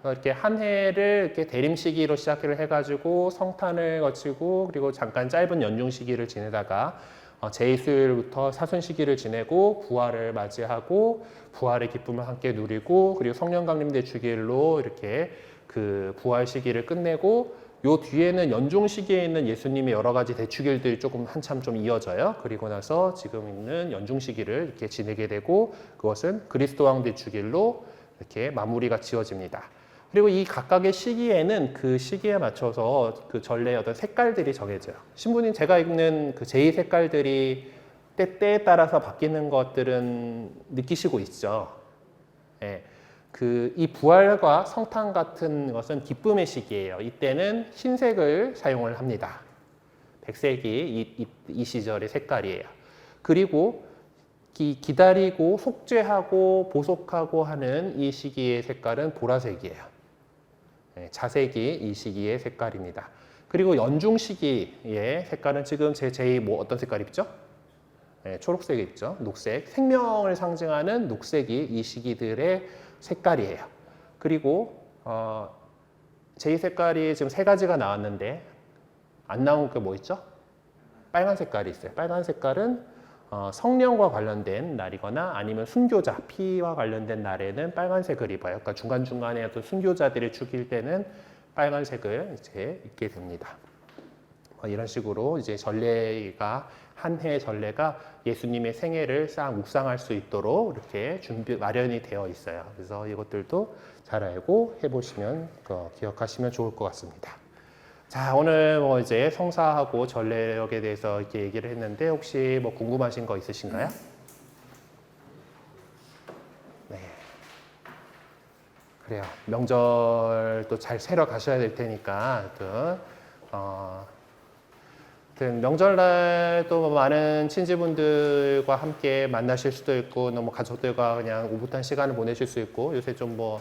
이렇게 한 해를 이렇게 대림 시기로 시작을 해가지고 성탄을 거치고 그리고 잠깐 짧은 연중 시기를 지내다가 제2수요일부터 사순 시기를 지내고 부활을 맞이하고 부활의 기쁨을 함께 누리고 그리고 성령 강림 대축일로 이렇게 그 부활 시기를 끝내고 요 뒤에는 연중 시기에 있는 예수님의 여러 가지 대축일들이 조금 한참 좀 이어져요. 그리고 나서 지금 있는 연중 시기를 이렇게 지내게 되고 그것은 그리스도 왕 대축일로 이렇게 마무리가 지어집니다. 그리고 이 각각의 시기에는 그 시기에 맞춰서 그 전례의 어떤 색깔들이 정해져요. 신부님 제가 읽는 그 제2 색깔들이 때에 따라서 바뀌는 것들은 느끼시고 있죠. 예. 이 부활과 성탄 같은 것은 기쁨의 시기예요. 이때는 흰색을 사용을 합니다. 백색이 이 시절의 색깔이에요. 그리고 기다리고 속죄하고 보속하고 하는 이 시기의 색깔은 보라색이에요. 자색이 이 시기의 색깔입니다. 그리고 연중 시기의 색깔은 지금 제 뭐 어떤 색깔 입죠? 초록색 입죠. 녹색. 생명을 상징하는 녹색이 이 시기들의 색깔이에요. 그리고 제2 색깔이 지금 3가지가 나왔는데 안 나온 게 뭐 있죠? 빨간 색깔이 있어요. 빨간 색깔은 성령과 관련된 날이거나 아니면 순교자, 피와 관련된 날에는 빨간색을 입어요. 그러니까 중간중간에 또 순교자들이 죽일 때는 빨간색을 이제 입게 됩니다. 이런 식으로 이제 전례가 한 해 전례가 예수님의 생애를 싹 묵상할 수 있도록 이렇게 마련이 되어 있어요. 그래서 이것들도 잘 알고 해보시면 기억하시면 좋을 것 같습니다. 자, 오늘 뭐 이제 성사하고 전례력에 대해서 이렇게 얘기를 했는데 혹시 뭐 궁금하신 거 있으신가요? 네. 그래요. 명절도 잘 새러 가셔야 될 테니까, 명절날 또 많은 친지분들과 함께 만나실 수도 있고, 너무 가족들과 그냥 오붓한 시간을 보내실 수 있고, 요새 좀 뭐,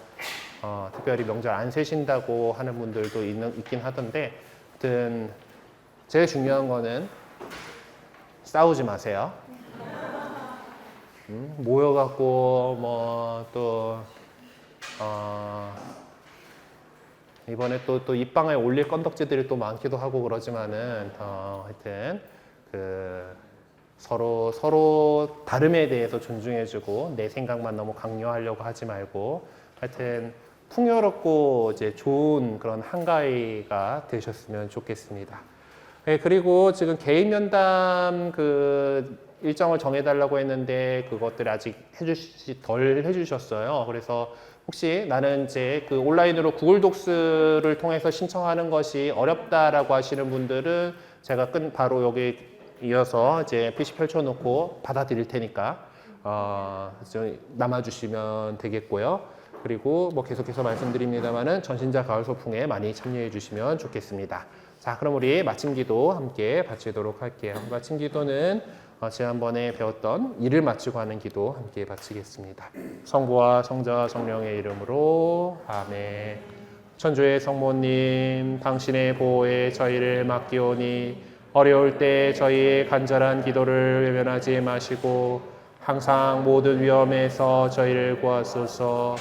특별히 명절 안 세신다고 하는 분들도 있긴 하던데, 아무튼, 제일 중요한 거는 싸우지 마세요. 모여갖고, 뭐, 또, 이번에 또 입방에 올릴 건덕지들이 또 많기도 하고 그러지만은, 하여튼, 서로 다름에 대해서 존중해주고, 내 생각만 너무 강요하려고 하지 말고, 하여튼, 풍요롭고 이제 좋은 그런 한가위가 되셨으면 좋겠습니다. 네, 그리고 지금 개인 면담 일정을 정해달라고 했는데 그것들 아직 덜 해주셨어요. 그래서 혹시 나는 이제 온라인으로 구글 독스를 통해서 신청하는 것이 어렵다라고 하시는 분들은 제가 바로 여기 이어서 이제 PC 펼쳐놓고 받아드릴 테니까 남아주시면 되겠고요. 그리고 뭐 계속해서 말씀드립니다만은 전신자 가을 소풍에 많이 참여해 주시면 좋겠습니다. 자, 그럼 우리 마침 기도 함께 바치도록 할게요. 마침 기도는 지난번에 배웠던 일을 마치고 하는 기도 함께 바치겠습니다. 성부와 성자와 성령의 이름으로 아멘. 천주의 성모님, 당신의 보호에 저희를 맡기오니 어려울 때 저희의 간절한 기도를 외면하지 마시고 항상 모든 위험에서 저희를 구하소서.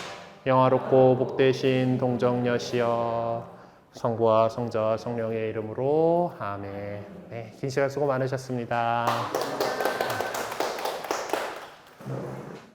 영화롭고 복되신 동정녀시여, 성부와 성자와 성령의 이름으로 아멘. 네, 긴 시간 수고 많으셨습니다.